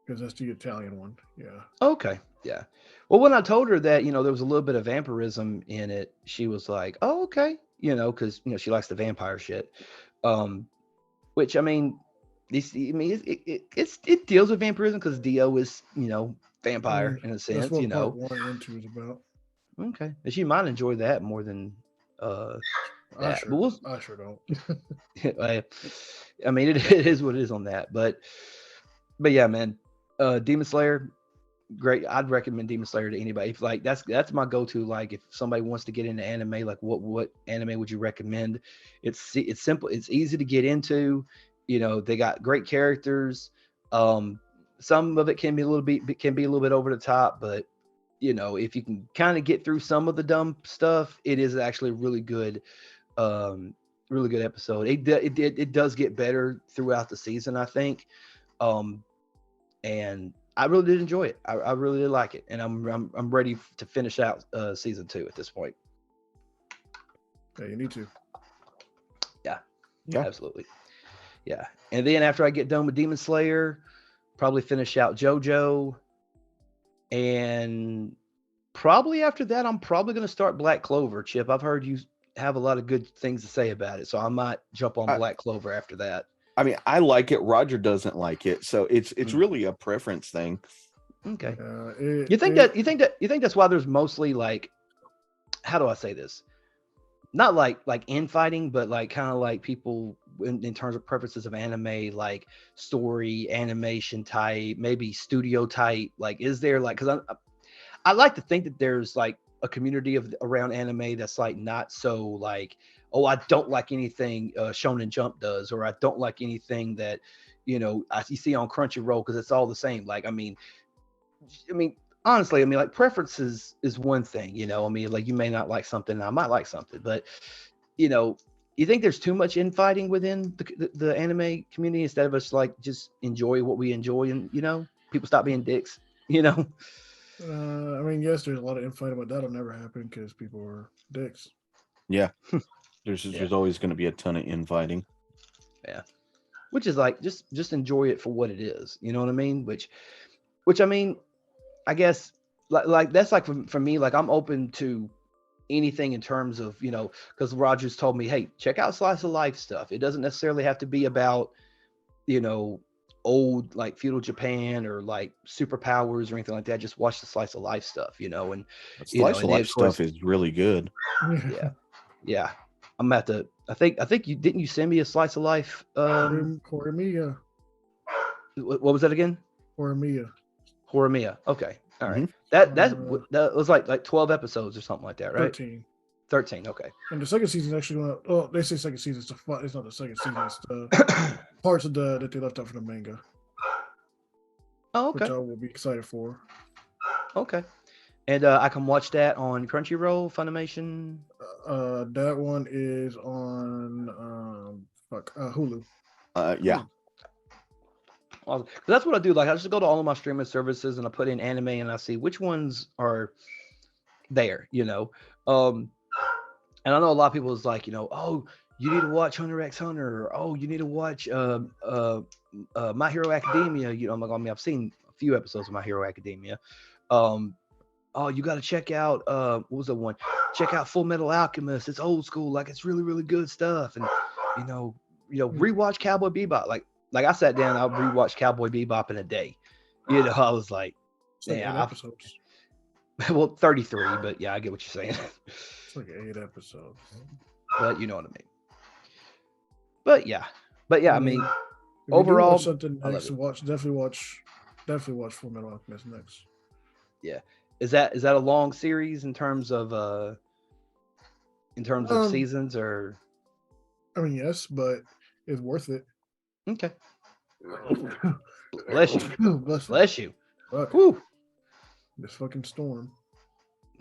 C: because that's the Italian one. Yeah.
B: Okay. Yeah. Well, when I told her that, there was a little bit of vampirism in it, she was like, "Oh, okay." Because she likes the vampire shit. Which I mean, it deals with vampirism because Dio is vampire in a
C: That's
B: sense.
C: what part 1 and 2 is about.
B: Okay, and she might enjoy that more than that.
C: I sure don't.
B: I mean, it is what it is on that. But yeah, man, Demon Slayer, great. I'd recommend Demon Slayer to anybody. If like that's my go-to. Like if somebody wants to get into anime, like what anime would you recommend? It's simple. It's easy to get into. They got great characters. Some of it can be a little bit over the top, but if you can kind of get through some of the dumb stuff, it is actually really good. Really good episode. It does get better throughout the season, I think. And I really did enjoy it. I really did like it, and I'm ready to finish out season 2 at this point.
C: Yeah, you need to.
B: Yeah, absolutely. Yeah, and then after I get done with Demon Slayer, probably finish out JoJo, and probably after that, I'm probably going to start Black Clover. Chip, I've heard you have a lot of good things to say about it, so I might jump on Black Clover after that.
A: I mean, I like it. Roger doesn't like it, so it's really a preference thing.
B: Okay. You think that's why there's mostly like, how do I say this? Not like infighting, but like kind of like people in terms of preferences of anime, like story, animation type, maybe studio type. Like, is there like, because I like to think that there's like a community around anime that's like not so like, oh, I don't like anything Shonen Jump does, or I don't like anything that you see on Crunchyroll because it's all the same. Like, I mean, honestly, like preferences is one thing, I mean, like you may not like something, and I might like something, but you think there's too much infighting within the anime community instead of us like just enjoy what we enjoy, and people stop being dicks,
C: I mean, yes, there's a lot of infighting, but that'll never happen because people are dicks.
A: Yeah, there's always going to be a ton of infighting.
B: Yeah, which is like just enjoy it for what it is, you know what I mean? Which I mean, I guess like that's like for me, like I'm open to anything in terms of because Rogers told me, hey, check out slice of life stuff. It doesn't necessarily have to be about old like feudal Japan or like superpowers or anything like that. Just watch the slice of life stuff, and
A: slice of life stuff is really good.
B: Yeah. I'm at the. I think you didn't you send me a slice of life.
C: Horimiya.
B: What was that again?
C: Horimiya.
B: Okay. All right. That was like 12 episodes or something like that, right? 13. Okay.
C: And the second season actually going. Oh, they say second season. It's not the second season. It's the parts of that they left out from the manga.
B: Oh, okay.
C: Which I will be excited for.
B: Okay. And I can watch that on Crunchyroll, Funimation.
C: That one is on Hulu.
A: Yeah.
B: Awesome. That's what I do. Like I just go to all of my streaming services and I put in anime and I see which ones are there. And I know a lot of people is like, oh, you need to watch Hunter x Hunter, or oh, you need to watch My Hero Academia. I'm like, I mean, I've seen a few episodes of My Hero Academia. Oh, you got to check out what was the one? Check out Full Metal Alchemist. It's old school, like it's really, really good stuff. And rewatch Cowboy Bebop. Like I sat down, I rewatched Cowboy Bebop in a day. I was like,
C: yeah, episodes.
B: Well, 33, but yeah, I get what you're saying.
C: It's like 8 episodes.
B: But you know what I mean. But yeah, I mean overall,
C: something next to watch. Definitely watch Full Metal Alchemist next.
B: Yeah, is that a long series in terms of seasons, or?
C: I mean, yes, but it's worth it.
B: Okay. Bless you. Bless you.
C: Fuck. Woo. This fucking storm.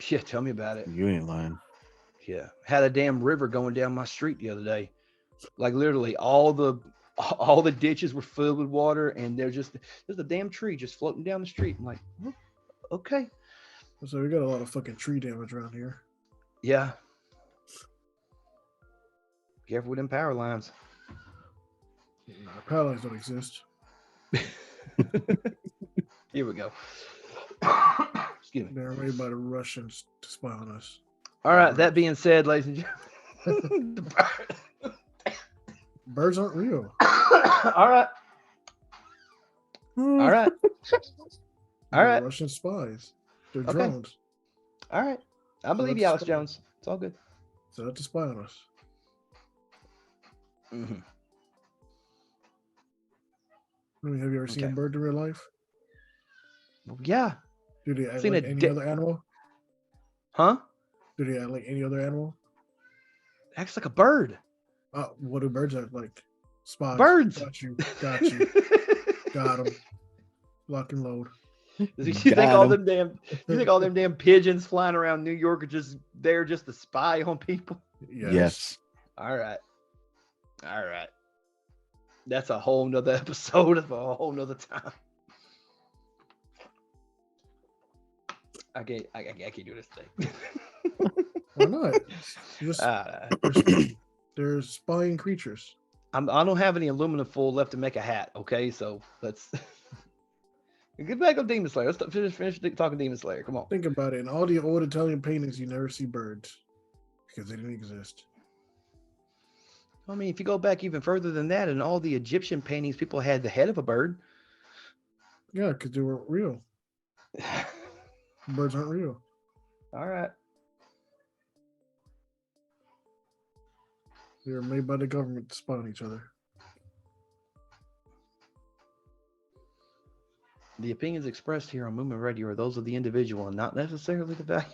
B: Yeah, tell me about it.
A: You ain't lying.
B: Yeah, had a damn river going down my street the other day. Like literally, all the ditches were filled with water, and there's a damn tree just floating down the street. I'm like, oh, okay.
C: So we got a lot of fucking tree damage around here.
B: Yeah. Careful with them power lines.
C: Power lines don't exist.
B: Here we go. Excuse me.
C: They're made by the Russians to spy on us.
B: All right. That being said, ladies and gentlemen,
C: birds aren't real.
B: All right. All right. All right.
C: Russian spies. They're
B: Okay.
C: drones.
B: All right. I believe you, Alex Jones. It's all good.
C: So that's to spy on us.
B: Mm-hmm.
C: I mean, have you ever seen a bird in real life?
B: Yeah.
C: Do they act like any other animal?
B: Huh?
C: Do they act like any other animal?
B: Acts like a bird.
C: What do birds act like? Spies.
B: Birds.
C: Got you. Got them. Lock and load.
B: You think all them damn pigeons flying around New York are just there just to spy on people?
A: Yes.
B: All right. That's a whole nother episode of a whole nother time. I can't do this thing.
C: Why not? Just, they're spying creatures.
B: I don't have any aluminum foil left to make a hat. Okay, so let's get back on Demon Slayer. Let's finish talking Demon Slayer. Come on.
C: Think about it. In all the old Italian paintings, you never see birds because they didn't exist.
B: I mean, if you go back even further than that, in all the Egyptian paintings, people had the head of a bird.
C: Yeah, because they weren't real. Birds aren't real.
B: All right.
C: They were made by the government to spy on each other.
B: The opinions expressed here on Movement Radio are those of the individual and not necessarily the value.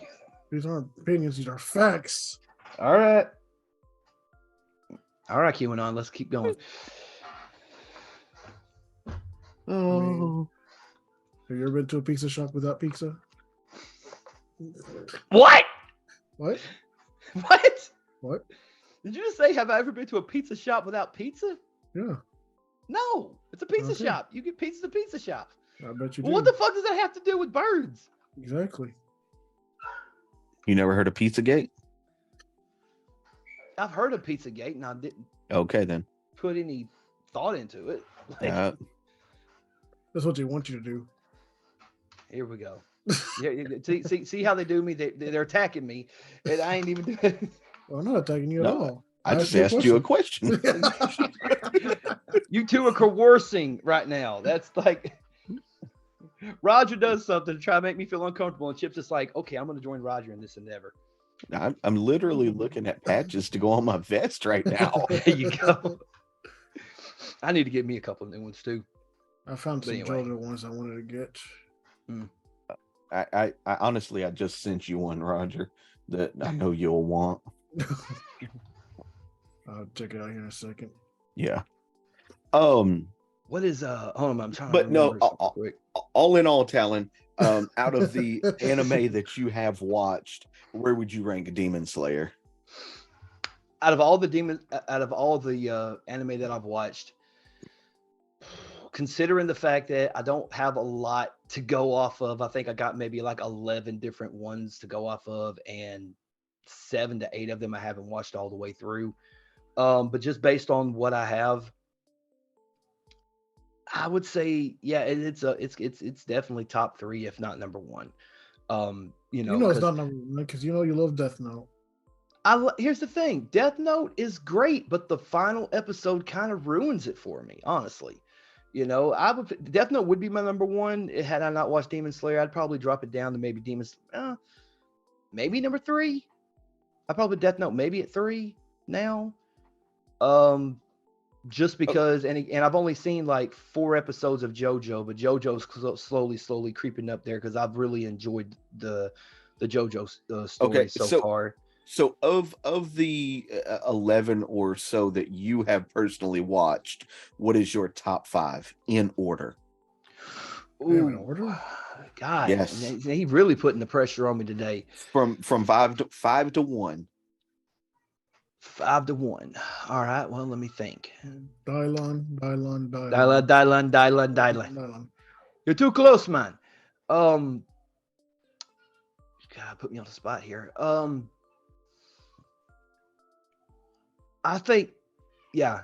C: These aren't opinions, these are facts.
B: All right. All right, QAnon, let's keep going.
C: Oh. Have you ever been to a pizza shop without pizza?
B: What?
C: What?
B: What?
C: What?
B: Did you just say, have I ever been to a pizza shop without pizza?
C: Yeah.
B: No, it's a pizza shop. You get pizza at a pizza shop.
C: I bet you do.
B: Well, what the fuck does that have to do with birds?
C: Exactly.
A: You never heard of Pizzagate?
B: I've heard of Pizzagate, and I didn't.
A: Okay, then.
B: Put any thought into it.
A: That's
C: what they want you to do.
B: Here we go. See how they do me? They're attacking me, and I ain't even doing it.
C: Well, I'm not attacking you at all.
A: I just asked you a question.
B: You two are coercing right now. That's like Roger does something to try to make me feel uncomfortable, and Chip's just like, okay, I'm going to join Roger in this endeavor.
A: I'm literally looking at patches to go on my vest right now.
B: There you go. I need to get me a couple of new ones too.
C: I found some JoJo ones I wanted to get.
A: I honestly, I just sent you one, Roger, that I know you'll want.
C: I'll check it out here in a second.
A: Yeah.
B: What is hold on, I'm trying to remember quick.
A: All in all, Talon, out of the anime that you have watched, where would you rank Demon Slayer?
B: Out of all the anime that I've watched, considering the fact that I don't have a lot to go off of, I think I got maybe like 11 different ones to go off of, and 7 to 8 of them I haven't watched all the way through. But just based on what I have, I would say, yeah, it's definitely top 3, if not number 1.
C: It's not number 1 because you love Death Note.
B: Here's the thing, Death Note is great, but the final episode kind of ruins it for me, honestly. Death Note would be my number 1. Had I not watched Demon Slayer, I'd probably drop it down to maybe maybe number 3. I probably Death Note maybe at 3 now. Just because, and I've only seen like 4 episodes of JoJo, but JoJo's slowly creeping up there because I've really enjoyed the JoJo story so far.
A: So of the 11 or so that you have personally watched, what is your top 5 in order?
C: Ooh, in order?
B: God,
A: yes.
B: He really putting the pressure on me today.
A: From 5 to 1.
B: 5 to 1. All right. Well, let me think.
C: Dylan.
B: You're too close, man. God, put me on the spot here. I think, yeah,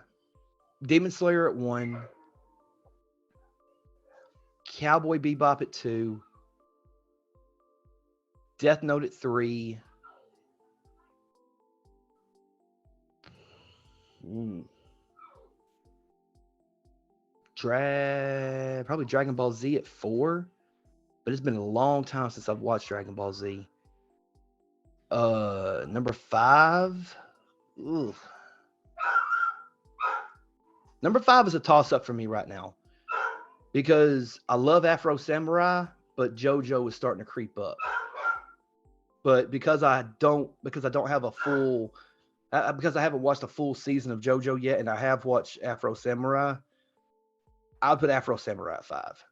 B: Demon Slayer at 1. Cowboy Bebop at 2, Death Note at 3. Probably Dragon Ball Z at 4, but it's been a long time since I've watched Dragon Ball Z. Number 5. Ugh. Number 5 is a toss-up for me right now because I love Afro Samurai, but JoJo is starting to creep up. But because I have a full, because I haven't watched a full season of JoJo yet, and I have watched Afro Samurai, I'll put Afro Samurai at 5.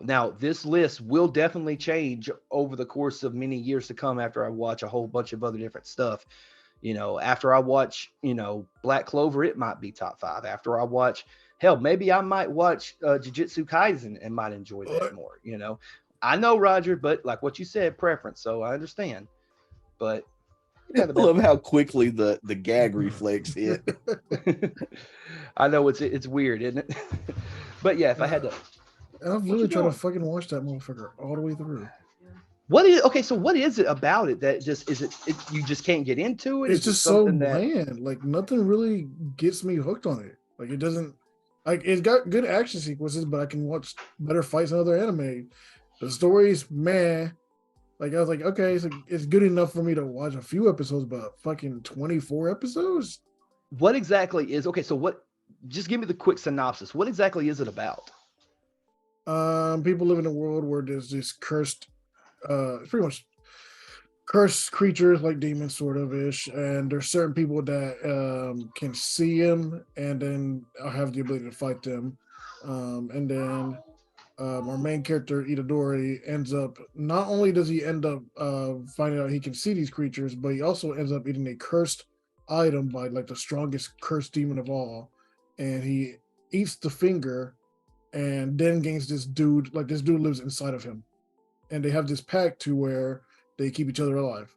B: Now this list will definitely change over the course of many years to come after I watch a whole bunch of other different stuff. After I watch, Black Clover, it might be top 5. After I watch, hell, maybe I might watch Jujutsu Kaisen and might enjoy that more. I know, Roger, but like what you said, preference. So I understand. But
A: I love how quickly the gag reflex hit.
B: I know it's weird, isn't it? But yeah, if I had to,
C: I've literally tried to fucking watch that motherfucker all the way through.
B: What is it about it that just you just can't get into it?
C: It's just so bland. Like nothing really gets me hooked on it. Like it doesn't, like it's got good action sequences, but I can watch better fights in other anime. The story's meh. Like I was like, okay, it's good enough for me to watch a few episodes, but fucking 24 episodes.
B: What exactly is okay? So what? Just give me the quick synopsis. What exactly is it about?
C: People live in a world where there's this cursed, pretty much cursed creatures like demons, sort of ish, and there's certain people that can see them and then have the ability to fight them, and then our main character Itadori ends up, not only does he end up finding out he can see these creatures, but he also ends up eating a cursed item by like the strongest cursed demon of all, and he eats the finger and then gains this dude, like this dude lives inside of him, and they have this pact to where they keep each other alive.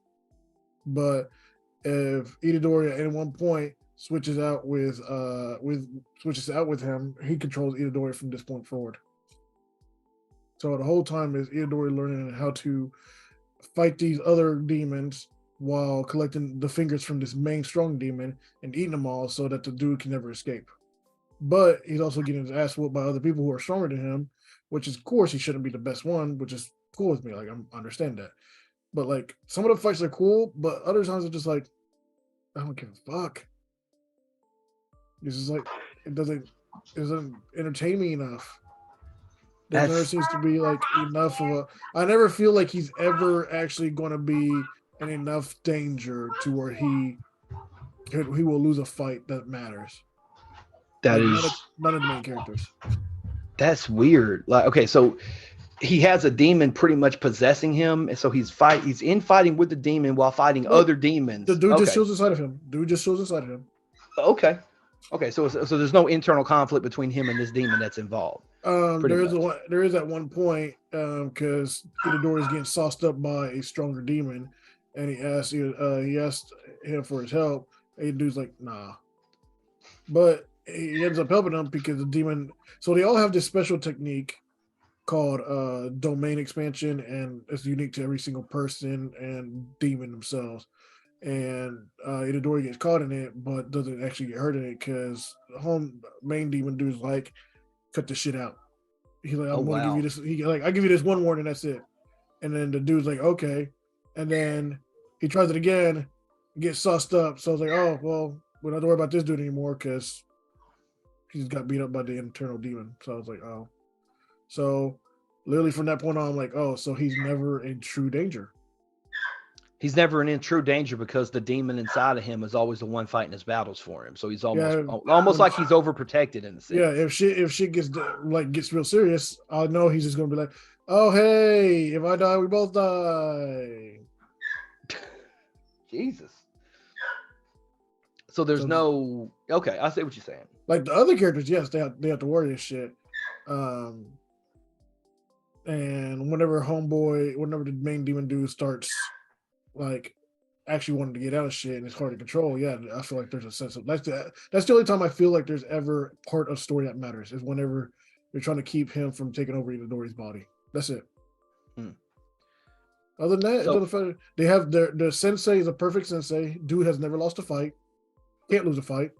C: But if Itadori at any one point switches out with him, he controls Itadori from this point forward. So the whole time is Itadori learning how to fight these other demons while collecting the fingers from this main strong demon and eating them all so that the dude can never escape. But he's also getting his ass whooped by other people who are stronger than him, which is, of course, he shouldn't be the best one, which is cool with me. Like, I understand that. But, like, some of the fights are cool, but other times it's just like, I don't give a fuck. It's just like, it doesn't entertain me enough. There never seems to be, like, enough of a... I never feel like he's ever actually going to be in enough danger to where he will lose a fight that matters.
B: That
C: like,
B: is
C: none of the main characters.
B: That's weird. Like, okay, so he has a demon pretty much possessing him, and so he's fighting with the demon while fighting other demons.
C: The dude just shows inside of him.
B: Okay. So there's no internal conflict between him and this demon that's involved.
C: There is at one point because Itadori is getting sauced up by a stronger demon, and he asked him for his help. And the dude's like, nah. But he ends up helping him because the demon. So they all have this special technique called domain expansion, and it's unique to every single person and demon themselves. And Itadori gets caught in it, but doesn't actually get hurt in it because the main demon dude's like, cut this shit out. He's like, I'm gonna give you this. I give you this one warning, that's it. And then the dude's like, okay. And then he tries it again, gets sussed up. So I was like, oh well, we don't have to worry about this dude anymore because he's got beat up by the internal demon. So I was like, oh. So literally from that point on, I'm like, oh, so he's never in true danger.
B: He's never in true danger because the demon inside of him is always the one fighting his battles for him. So he's almost like he's overprotected in the sense.
C: Yeah, if shit gets real serious, I know he's just gonna be like, oh hey, if I die, we both die.
B: Jesus. So there's okay, I see what you're saying.
C: Like the other characters, yes, they have to worry this shit. And whenever the main demon dude starts like actually wanting to get out of shit and it's hard to control, yeah, I feel like there's a sense of that's the only time I feel like there's ever part of story that matters is whenever They're trying to keep him from taking over Itadori's body. That's it.
B: Hmm.
C: Other than that,
B: So-
C: it doesn't matter. They have their sensei is a perfect sensei. Dude has never lost a fight. Can't lose a fight.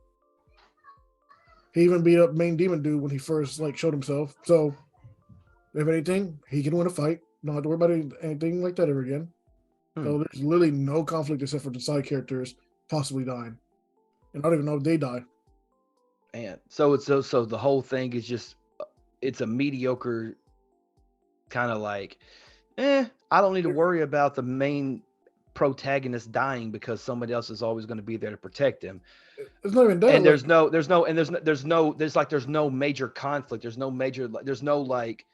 C: He even beat up main demon dude when he first like showed himself. So if anything, he can win a fight. Don't have to worry about anything like that ever again. So there's literally no conflict except for the side characters possibly dying. And I don't even know if they die.
B: And so it's so the whole thing is just it's a mediocre kind of like, I don't need to worry about the main protagonist dying because somebody else is always going to be there to protect him.
C: It's not even that.
B: And there's no major conflict. There's no like,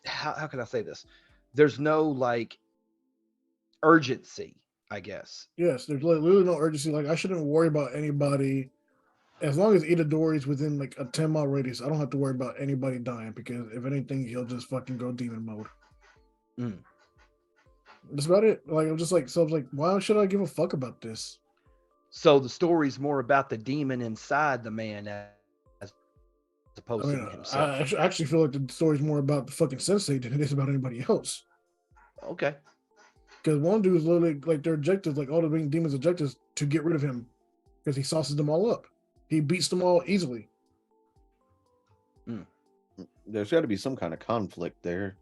B: how can I say this? There's no like urgency, I guess.
C: Yes, there's literally no urgency. Like I shouldn't worry about anybody. As long as Itadori's within like a 10-mile radius, I don't have to worry about anybody dying because if anything, he'll just fucking go demon mode. That's about it. Like I'm just like, so I was like, why should I give a fuck about this?
B: So the story's more about the demon inside the man as opposed to himself.
C: I actually feel like the story's more about the fucking sensei than it is about anybody else.
B: Okay.
C: Because one dude is literally like their objectives, like all the main demons' objectives, to get rid of him because he sauces them all up. He beats them all easily.
A: There's got to be some kind of conflict there.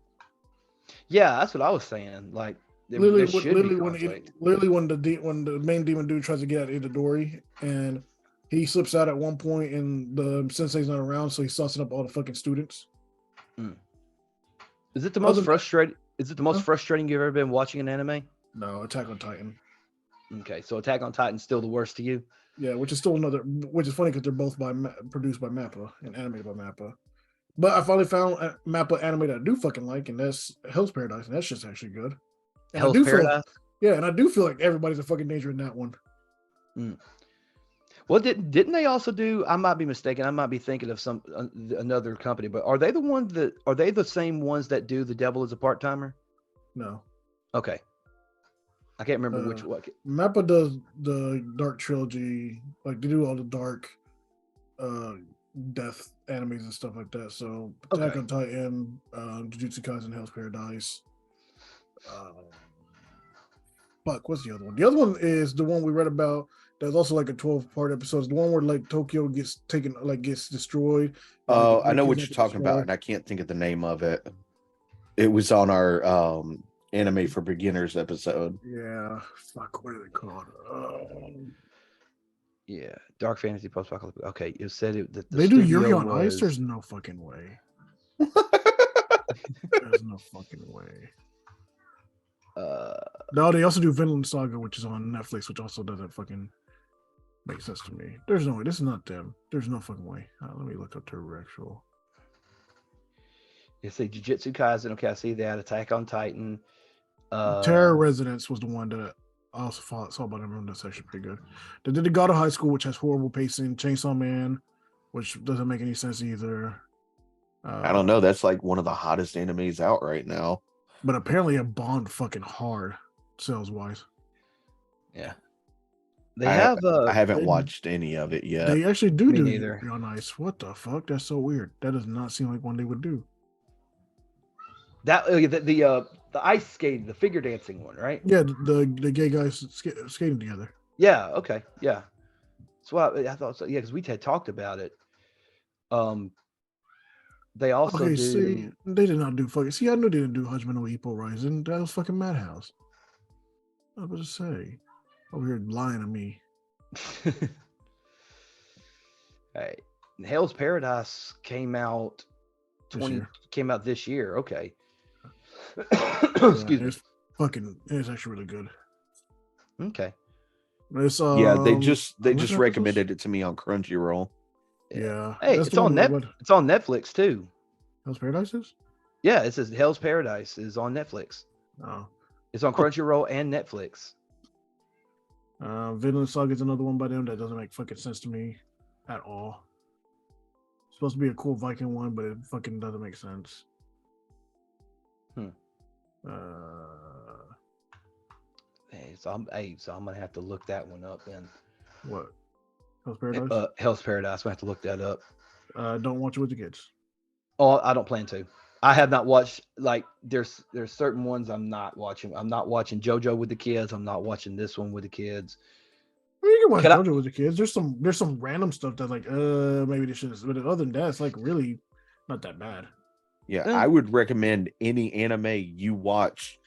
B: Yeah, that's what I was saying. Like,
C: Literally when the main demon dude tries to get at Itadori and he slips out at one point and the sensei's not around, so he's saucing up all the fucking students.
B: Is it the most frustrating? Is it the most frustrating you've ever been watching an anime?
C: No, Attack on Titan.
B: Okay, so Attack on Titan's still the worst to you?
C: Yeah, which is funny because they're both produced by Mappa and animated by Mappa. But I finally found a Mappa anime that I do fucking like, and that's Hell's Paradise, and that's just actually good. And
B: Hell's Paradise?
C: And I do feel like everybody's a fucking danger in that one.
B: Well, didn't they also do? I might be mistaken. I might be thinking of another company, but are they the same ones that do The Devil is a Part-Timer?
C: No.
B: Okay. I can't remember which one.
C: Mappa does the Dark Trilogy, like they do all the dark death animes and stuff like that. So Attack on Titan, Jujutsu Kaisen, Hell's Paradise. What's the other one? The other one is the one we read about. There's also like a 12-part episode. It's the one where like Tokyo gets destroyed.
A: Oh, I know what you're talking about, and I can't think of the name of it. It was on our anime for beginners episode.
C: Yeah, fuck, what are they called?
B: Yeah, dark fantasy post-apocalyptic. Okay, you said it. That
C: they do Yuri on Ice. There's no fucking way. There's no fucking way. No, they also do Vinland Saga, which is on Netflix, which also doesn't fucking make sense to me. There's no way. This is not them. There's no fucking way. Let me look up their actual.
B: You say Jujutsu Kaisen. Okay, I see that. Attack on Titan.
C: Terror Residence was the one that I also saw about them. That's actually pretty good. They did the God of High School, which has horrible pacing. Chainsaw Man, which doesn't make any sense either.
A: I don't know. That's like one of the hottest animes out right now.
C: But apparently it bombed fucking hard sales wise.
B: Yeah.
A: I haven't watched any of it yet.
C: They actually do
B: neither.
C: Yuri on Ice. What the fuck? That's so weird. That does not seem like one they would do.
B: That the ice skating, the figure dancing one, right?
C: Yeah, the gay guys skating together.
B: Yeah. Okay. Yeah. So I thought so. Yeah, because we had talked about it. They also do.
C: See, they did not do fucking. See, I knew they didn't do Hajime no Ippo Rising. That was fucking Madhouse. I was about to say, over here lying to me.
B: Hey, Hell's Paradise came out this year. Okay. Excuse me.
C: It's actually really good.
B: Okay.
C: It's,
A: they just recommended it to me on Crunchyroll.
C: Yeah.
B: Hey, it's on It's on Netflix too.
C: Hell's Paradise is?
B: Yeah, it says Hell's Paradise is on Netflix.
C: Oh.
B: It's on Crunchyroll and Netflix.
C: Vinland Saga is another one by them that doesn't make fucking sense to me at all. It's supposed to be a cool Viking one, but it fucking doesn't make sense.
B: So I'm gonna have to look that one up then.
C: What? Hell's Paradise?
B: Hell's Paradise. I'm gonna have to look that up.
C: Don't watch it with the kids.
B: Oh, I don't plan to. I have not watched, like, there's certain ones I'm not watching. I'm not watching JoJo with the kids. I'm not watching this one with the kids.
C: Well, you can watch
B: Can I-
C: JoJo with the kids. There's some random stuff that's like, maybe they should. But other than that, it's like really not that bad.
A: Yeah,
B: Eh.
A: I would recommend any anime you watch,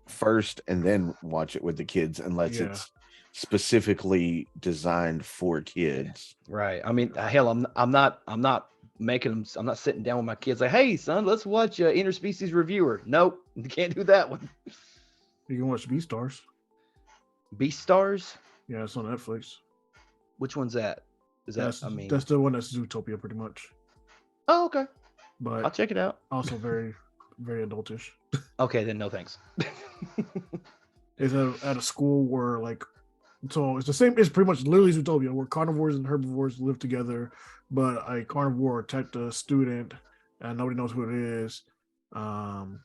A: first and then watch it with the kids, unless
C: Yeah.
A: it's specifically designed for kids.
B: Right. I mean, hell, I'm not making them. I'm not sitting down with my kids like, hey, son, let's watch Interspecies Reviewer. Nope, you can't do that one.
C: You can watch Beastars.
B: Beastars?
C: Yeah, it's on Netflix.
B: Which one's that? Is that?
C: That's the one that's Zootopia, pretty much.
B: Oh, okay.
C: But
B: I'll check it out.
C: Also very, very adultish.
B: Okay, then no thanks.
C: It's at a school where so it's the same. It's pretty much literally Zootopia, where carnivores and herbivores live together, but a carnivore attacked a student, and nobody knows who it is. And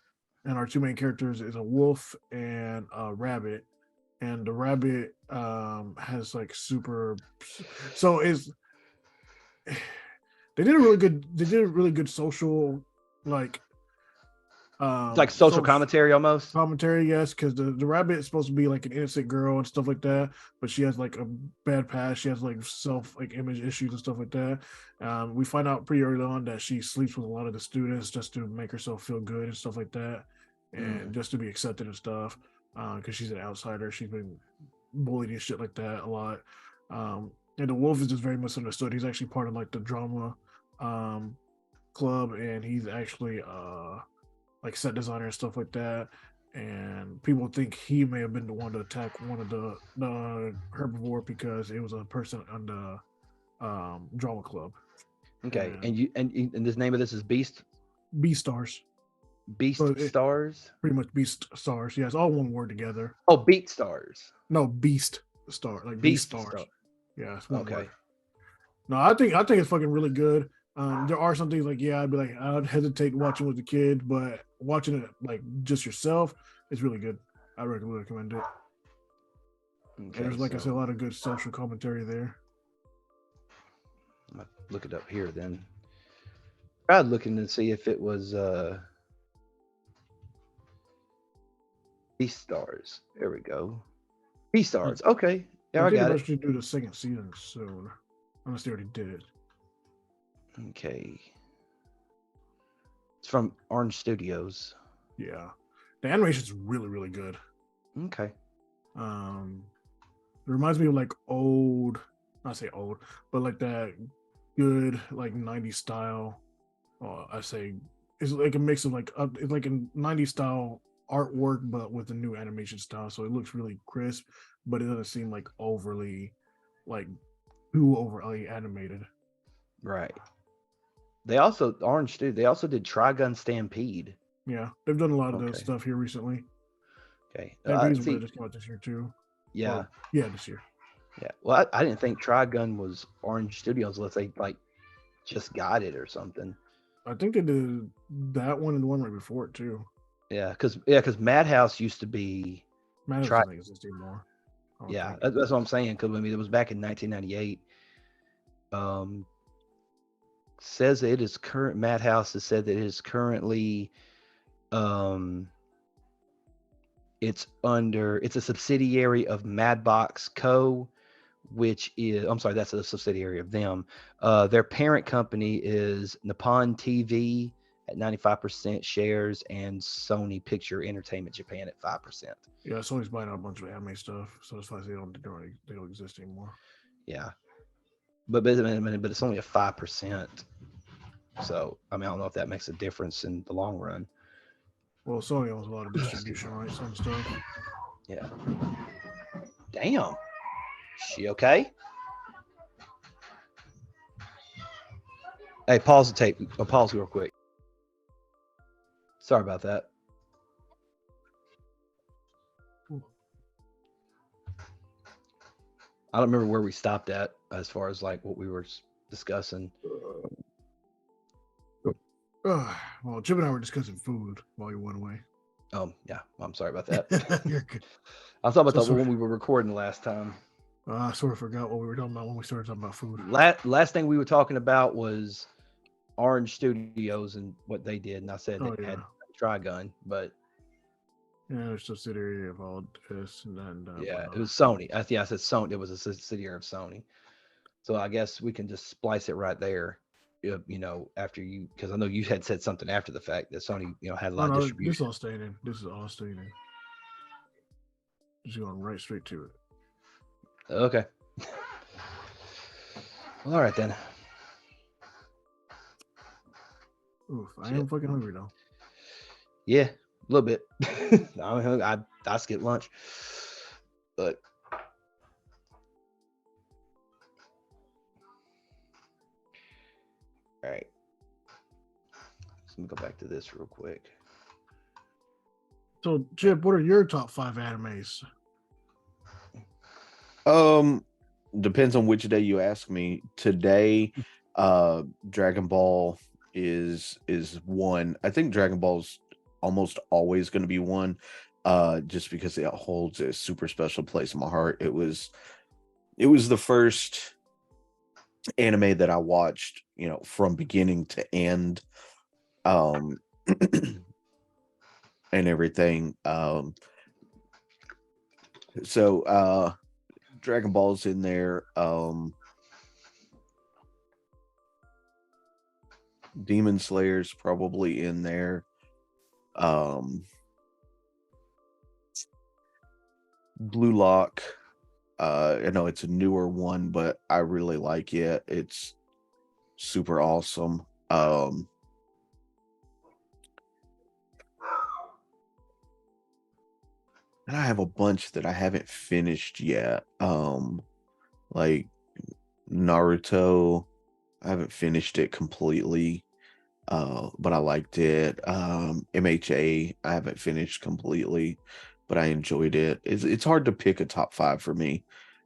C: our two main characters is a wolf and a rabbit, and the rabbit has like super. So is they did a really good social like.
B: Like social commentary almost.
C: Commentary, yes, because the rabbit is supposed to be like an innocent girl and stuff like that, but she has like a bad past. She has like image issues and stuff like that. We find out pretty early on that she sleeps with a lot of the students just to make herself feel good and stuff like that, and just to be accepted and stuff. Because she's an outsider, she's been bullied and shit like that a lot. And the wolf is just very misunderstood. He's actually part of like the drama club, and he's actually like set designer and stuff like that, and people think he may have been the one to attack one of the herbivore because it was a person on the drama club.
B: Okay, and this name of this is
C: Beastars.
B: Stars.
C: Pretty much Beastars. Yeah, it's all one word together.
B: Oh, BeatStars.
C: No, Beast Star, like Beastars. Yeah, it's one
B: okay.
C: word. No, I think it's fucking really good. There are some things like, I'd be like, I'd hesitate watching with the kid, but watching it like just yourself is really good. I really recommend it. Okay, there's, like I said, a lot of good social commentary there.
B: I'm gonna look it up here then. I tried looking to see if it was Beastars. There we go. Beastars. Okay. Yeah, I got it.
C: Actually do the second season soon, unless they already did it.
B: Okay. It's from Orange Studios.
C: Yeah. The animation's really, really good.
B: Okay.
C: It reminds me of like old, not say old, but like that good like 90s style. I say it's like a mix of like it's like a 90s style artwork, but with a new animation style. So it looks really crisp, but it doesn't seem like overly like too overly animated.
B: Right. They also they also did Trigun Stampede.
C: Yeah, they've done a lot of those stuff here recently.
B: Okay.
C: Stampede just came out this year too.
B: Yeah.
C: Well, yeah, this year.
B: Yeah. Well, I didn't think Trigun was Orange Studios unless they like just got it or something.
C: I think they did that one and the one right before it too.
B: Yeah, because Madhouse used to be.
C: Madhouse doesn't exist anymore.
B: Yeah, that's what I'm saying. Because I mean, it was back in 1998. Says it is current. Madhouse has said that it is currently, it's a subsidiary of Madbox Co., which is, I'm sorry, that's a subsidiary of them. Their parent company is Nippon TV at 95% shares and Sony Picture Entertainment Japan at 5%.
C: Yeah, Sony's buying out a bunch of anime stuff, so that's why they don't exist anymore.
B: Yeah, but it's only a 5%. So I mean, I don't know if that makes a difference in the long run.
C: Well, Sony owns a lot of distribution rights and stuff.
B: Yeah. Damn. She okay? Hey, pause the tape. Pause real quick. Sorry about that. I don't remember where we stopped at as far as like what we were discussing.
C: Well, Chip and I were discussing food while you went away.
B: Oh, yeah. I'm sorry about that.
C: You're good.
B: I thought about that when we were recording last time.
C: I sort of forgot what we were talking about when we started talking about food.
B: Last thing we were talking about was Orange Studios and what they did, and I said
C: Oh
B: they
C: yeah,
B: had Trigun, but
C: yeah. It's a subsidiary of all this and
B: yeah, it
C: whatnot.
B: was Sony. I said Sony. It was a subsidiary of Sony. So I guess we can just splice it right there. After you, because I know you had said something after the fact that Sony, had a
C: Oh
B: lot of
C: no, this is
B: distribution.
C: all staying. This is all staying. Just going right straight to it.
B: Okay. All right then.
C: Oof, I
B: Shit.
C: am fucking hungry though.
B: Yeah, a little bit. I skipped lunch, but all right. So let me go back to this real quick.
C: So, Chip, what are your top 5 animes?
A: Depends on which day you ask me. Today, Dragon Ball is one. I think Dragon Ball's almost always going to be one, just because it holds a super special place in my heart. It was the first anime that I watched, from beginning to end, um, and everything. So Dragon Ball's in there. Demon Slayer's probably in there. Blue Lock. I know it's a newer one, but I really like it. It's super awesome. And I have a bunch that I haven't finished yet. Like Naruto, I haven't finished it completely. But I liked it. MHA, I haven't finished completely, but I enjoyed it. It's hard to pick a top 5 for me.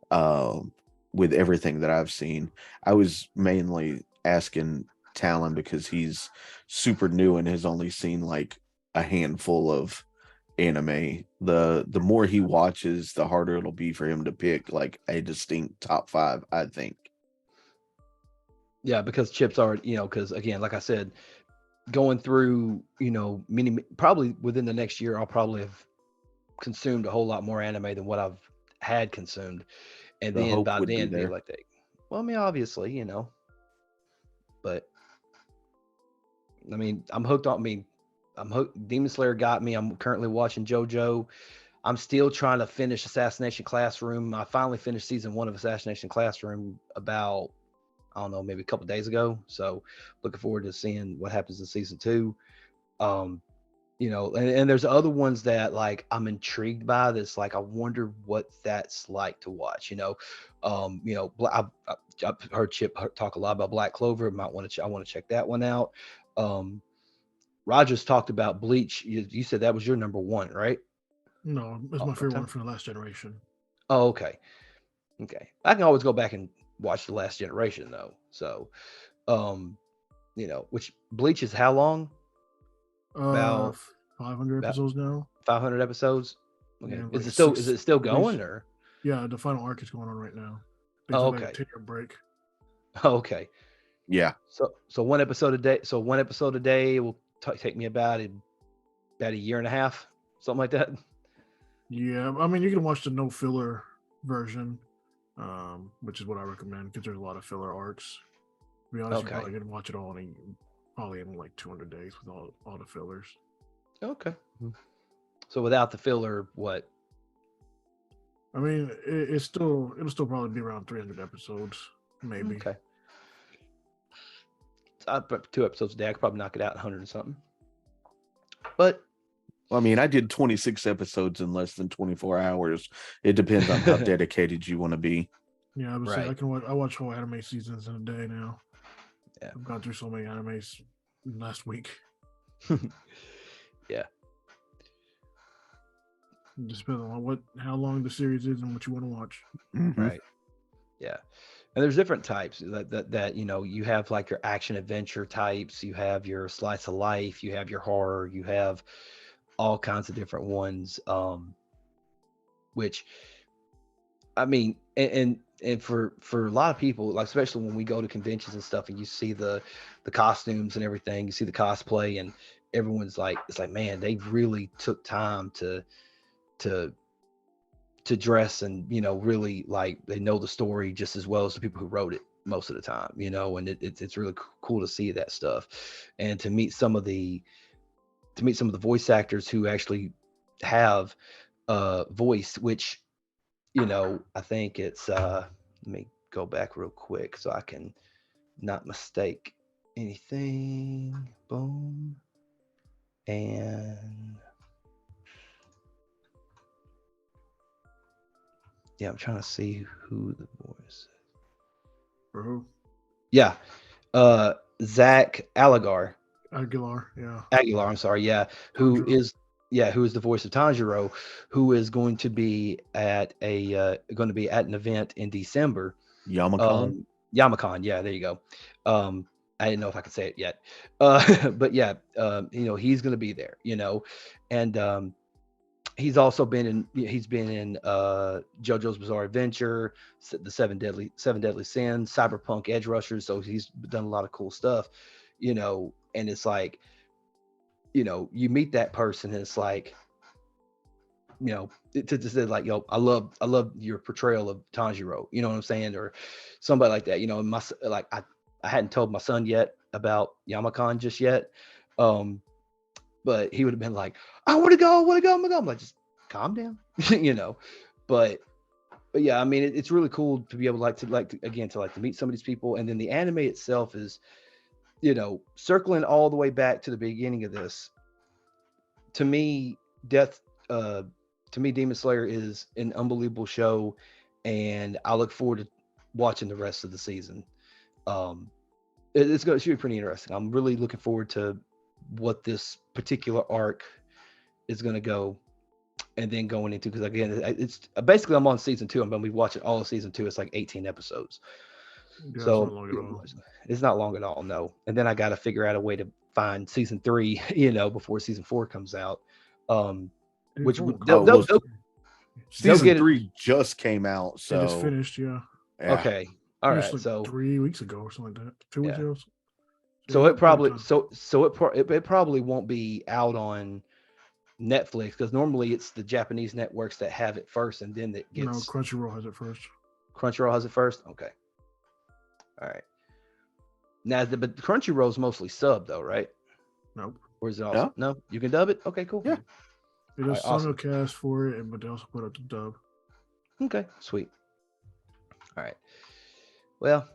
A: Um, with everything that I've seen, I was mainly asking Talon because he's super new and has only seen like a handful of anime. The more he watches, the harder it'll be for him to pick like a distinct top 5, I think.
B: Yeah, because Chips are, because again, like I said, going through, many, probably within the next year, I'll probably have consumed a whole lot more anime than what I've had consumed. And
A: The
B: then
A: hope
B: by
A: would be
B: then be
A: there.
B: like that. Well, I mean, obviously, but I mean, I'm hooked on, I'm hooked. Demon Slayer got me. I'm currently watching JoJo. I'm still trying to finish Assassination Classroom. I finally finished season 1 of Assassination Classroom about, I don't know, maybe a couple days ago. So looking forward to seeing what happens in season 2. Um, and there's other ones that like I'm intrigued by. That's like I wonder what that's like to watch. I've heard Chip talk a lot about Black Clover. I want to check that one out. Um, Rogers talked about Bleach. You said that was your number 1, right?
C: No, it's my
B: All
C: favorite
B: time.
C: one from the last generation.
B: Oh, okay. Okay. I can always go back and watch the last generation though. So, um, which Bleach is how long?
C: Uh,
B: About
C: 500
B: about
C: episodes now.
B: 500 episodes. Okay.
C: Yeah,
B: Is
C: like
B: it still is
C: six
B: it still
C: at least.
B: going or?
C: Yeah, the final arc is going on right now. They
B: Oh,
C: took like a
B: okay.
C: 10-year break.
B: Oh, okay.
A: Yeah.
B: So one episode a day. So one episode a day will take me about a year and a half, something like that.
C: Yeah, I mean, you can watch the no filler version, which is what I recommend because there's a lot of filler arcs. To be honest, you
B: Okay.
C: probably can watch it all probably in like 200 days with all the fillers.
B: Okay. So without the filler, what?
C: I mean, it'll still probably be around 300 episodes, maybe.
B: Okay. So I put 2 episodes a day. I could probably knock it out in 100 and something. But
A: Well, I mean, I did 26 episodes in less than 24 hours. It depends on how dedicated you want to be.
C: Yeah, I would say
B: right.
C: I watch whole anime seasons in a day now.
B: Yeah.
C: I've gone through so many animes last week.
B: Yeah.
C: It just depends on how long the series is and what you want to watch.
A: Mm-hmm.
B: Right. Yeah. And there's different types that you have like your action adventure types, you have your slice of life, you have your horror, you have all kinds of different ones. Which I mean, and for a lot of people, like especially when we go to conventions and stuff, and you see the costumes and everything, you see the cosplay, and everyone's like, it's like, man, they really took time to dress, and really, like, they know the story just as well as the people who wrote it most of the time, and it's really cool to see that stuff, and to meet some of the voice actors who actually have voice, which I think it's let me go back real quick so I can not mistake anything. Boom. And yeah, I'm trying to see who the voice is.
C: For who?
B: Yeah. Zach
C: Aguilar. Yeah.
B: Aguilar, I'm sorry, yeah,
C: Tanjiro.
B: who is the voice of Tanjiro, who is going to be at an event in December.
A: Yamakan.
B: Yamakan, yeah, there you go. I didn't know if I could say it yet, but yeah, he's going to be there, and he's been in JoJo's Bizarre Adventure, the Seven Deadly Sins, Cyberpunk Edge Rushers, so he's done a lot of cool stuff, and it's like, you meet that person, and it's like, to say like, yo, I love your portrayal of Tanjiro, you know what I'm saying, or somebody like that, like I hadn't told my son yet about Yamakan just yet, but he would have been like, I want to go, I'm like, just calm down, you know, but yeah, I mean, it's really cool to be able to meet some of these people, and then the anime itself is, circling all the way back to the beginning of this. To me, Death, to me, Demon Slayer is an unbelievable show, and I look forward to watching the rest of the season. Um, it should be pretty interesting. I'm really looking forward to what this particular arc is going to go, and then going into, because again, it's basically, I'm on season 2. I'm going to be watching all of season 2. It's like 18 episodes,
C: Yeah,
B: so
C: it's not long at all.
B: it's not long at all. No, and then I got to figure out a way to find season 3, before season 4 comes out. Um, which would they'll
A: Season
B: get it.
A: 3 just came out,
C: It just
A: so
C: finished. Yeah.
B: Okay, all
C: Finished
B: right.
C: like
B: So
C: 3 weeks ago or something like that. 2 weeks
B: yeah.
C: ago.
B: So
C: Yeah,
B: it probably
C: time.
B: it probably won't be out on Netflix, because normally it's the Japanese networks that have it first, and then it
C: No,
B: gets
C: Crunchyroll has it first.
B: Crunchyroll has it first. Okay, all right. Now, but Crunchyroll's mostly sub though, right?
C: Nope.
B: Or is it
A: yeah.
B: also no? You can dub it. Okay, cool.
A: Yeah.
C: They
B: All
C: just
B: right, awesome.
C: simulcast for it, but they also put up the dub.
B: Okay, sweet. All right. Well,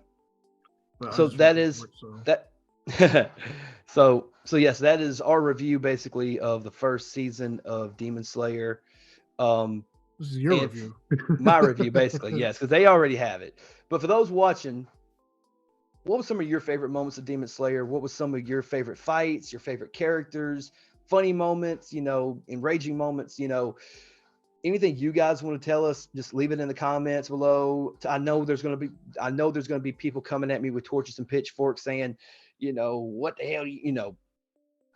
C: But I
B: so
C: just
B: that
C: finished
B: is
C: work, so.
B: that. So yes, that is our review basically of the first season of Demon Slayer.
C: This is your review.
B: My review, basically, yes, because they already have it. But for those watching, what were some of your favorite moments of Demon Slayer? What was some of your favorite fights, your favorite characters, funny moments, enraging moments, anything you guys want to tell us, just leave it in the comments below. I know there's going to be people coming at me with torches and pitchforks saying, what the hell,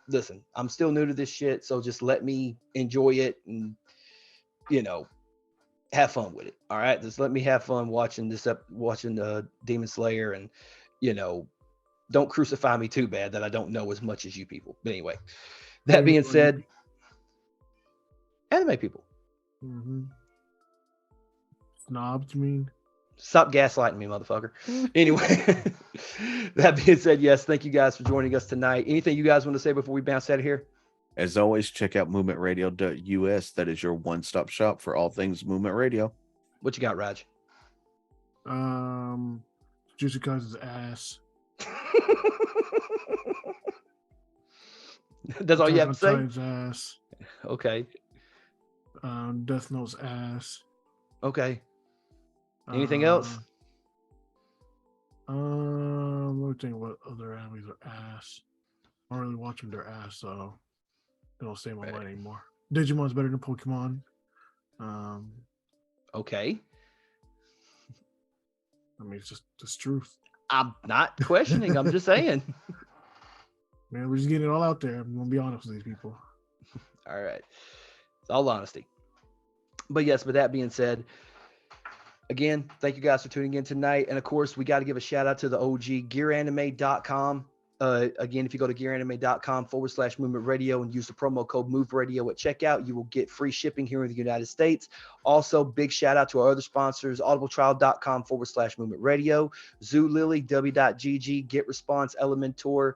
B: listen, I'm still new to this shit, so just let me enjoy it and, have fun with it. All right, just let me have fun watching Demon Slayer, and don't crucify me too bad that I don't know as much as you people. But anyway, that being said, anime people.
C: Mm-hmm. Snobs, you mean?
B: Stop gaslighting me, motherfucker. Anyway, that being said, yes, thank you guys for joining us tonight. Anything you guys want to say before we bounce out of here?
A: As always, check out movementradio.us. That is your one-stop shop for all things Movement Radio.
B: What you got, Raj?
C: Juicy Kai's ass.
B: That's all you have to say?
C: Titan's ass.
B: Okay.
C: Death Note's ass.
B: Okay. Anything else?
C: Let me think what other animes are ass. I don't really watch them, their ass, so they don't stay in my mind anymore. Digimon's better than Pokemon.
B: Okay.
C: I mean, it's truth.
B: I'm not questioning. I'm just saying.
C: Man, we're just getting it all out there. I'm gonna be honest with these people.
B: All right. It's all honesty. But yes, with that being said, Again, thank you guys for tuning in tonight. And of course, we got to give a shout out to the OG gearanime.com. Again, if you go to gearanime.com/movement radio and use the promo code MOVE Radio at checkout, you will get free shipping here in the United States. Also, big shout out to our other sponsors, audibletrial.com/movement radio, Zoo Lily, W.GG, GetResponse, Elementor,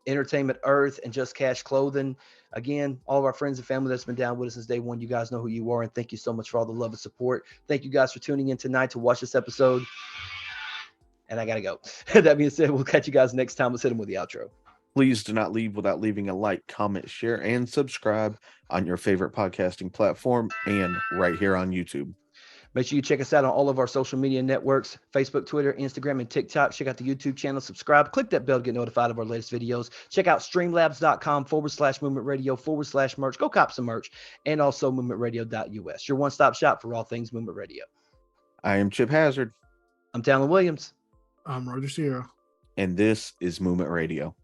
B: Entertainment Earth, and Just Cash Clothing. Again, all of our friends and family that's been down with us since day one, you guys know who you are, and thank you so much for all the love and support. Thank you guys for tuning in tonight to watch this episode. And I got to go. That being said, we'll catch you guys next time. Let's hit them with the outro.
A: Please do not leave without leaving a like, comment, share, and subscribe on your favorite podcasting platform and right here on YouTube.
B: Make sure you check us out on all of our social media networks, Facebook, Twitter, Instagram, and TikTok. Check out the YouTube channel, subscribe, click that bell to get notified of our latest videos. Check out streamlabs.com/movement radio /merch. Go cop some merch. And also movementradio.us, your one-stop shop for all things Movement Radio.
A: I am Chip Hazard.
B: I'm Talon Williams.
C: I'm Roger Sierra.
A: And this is Movement Radio.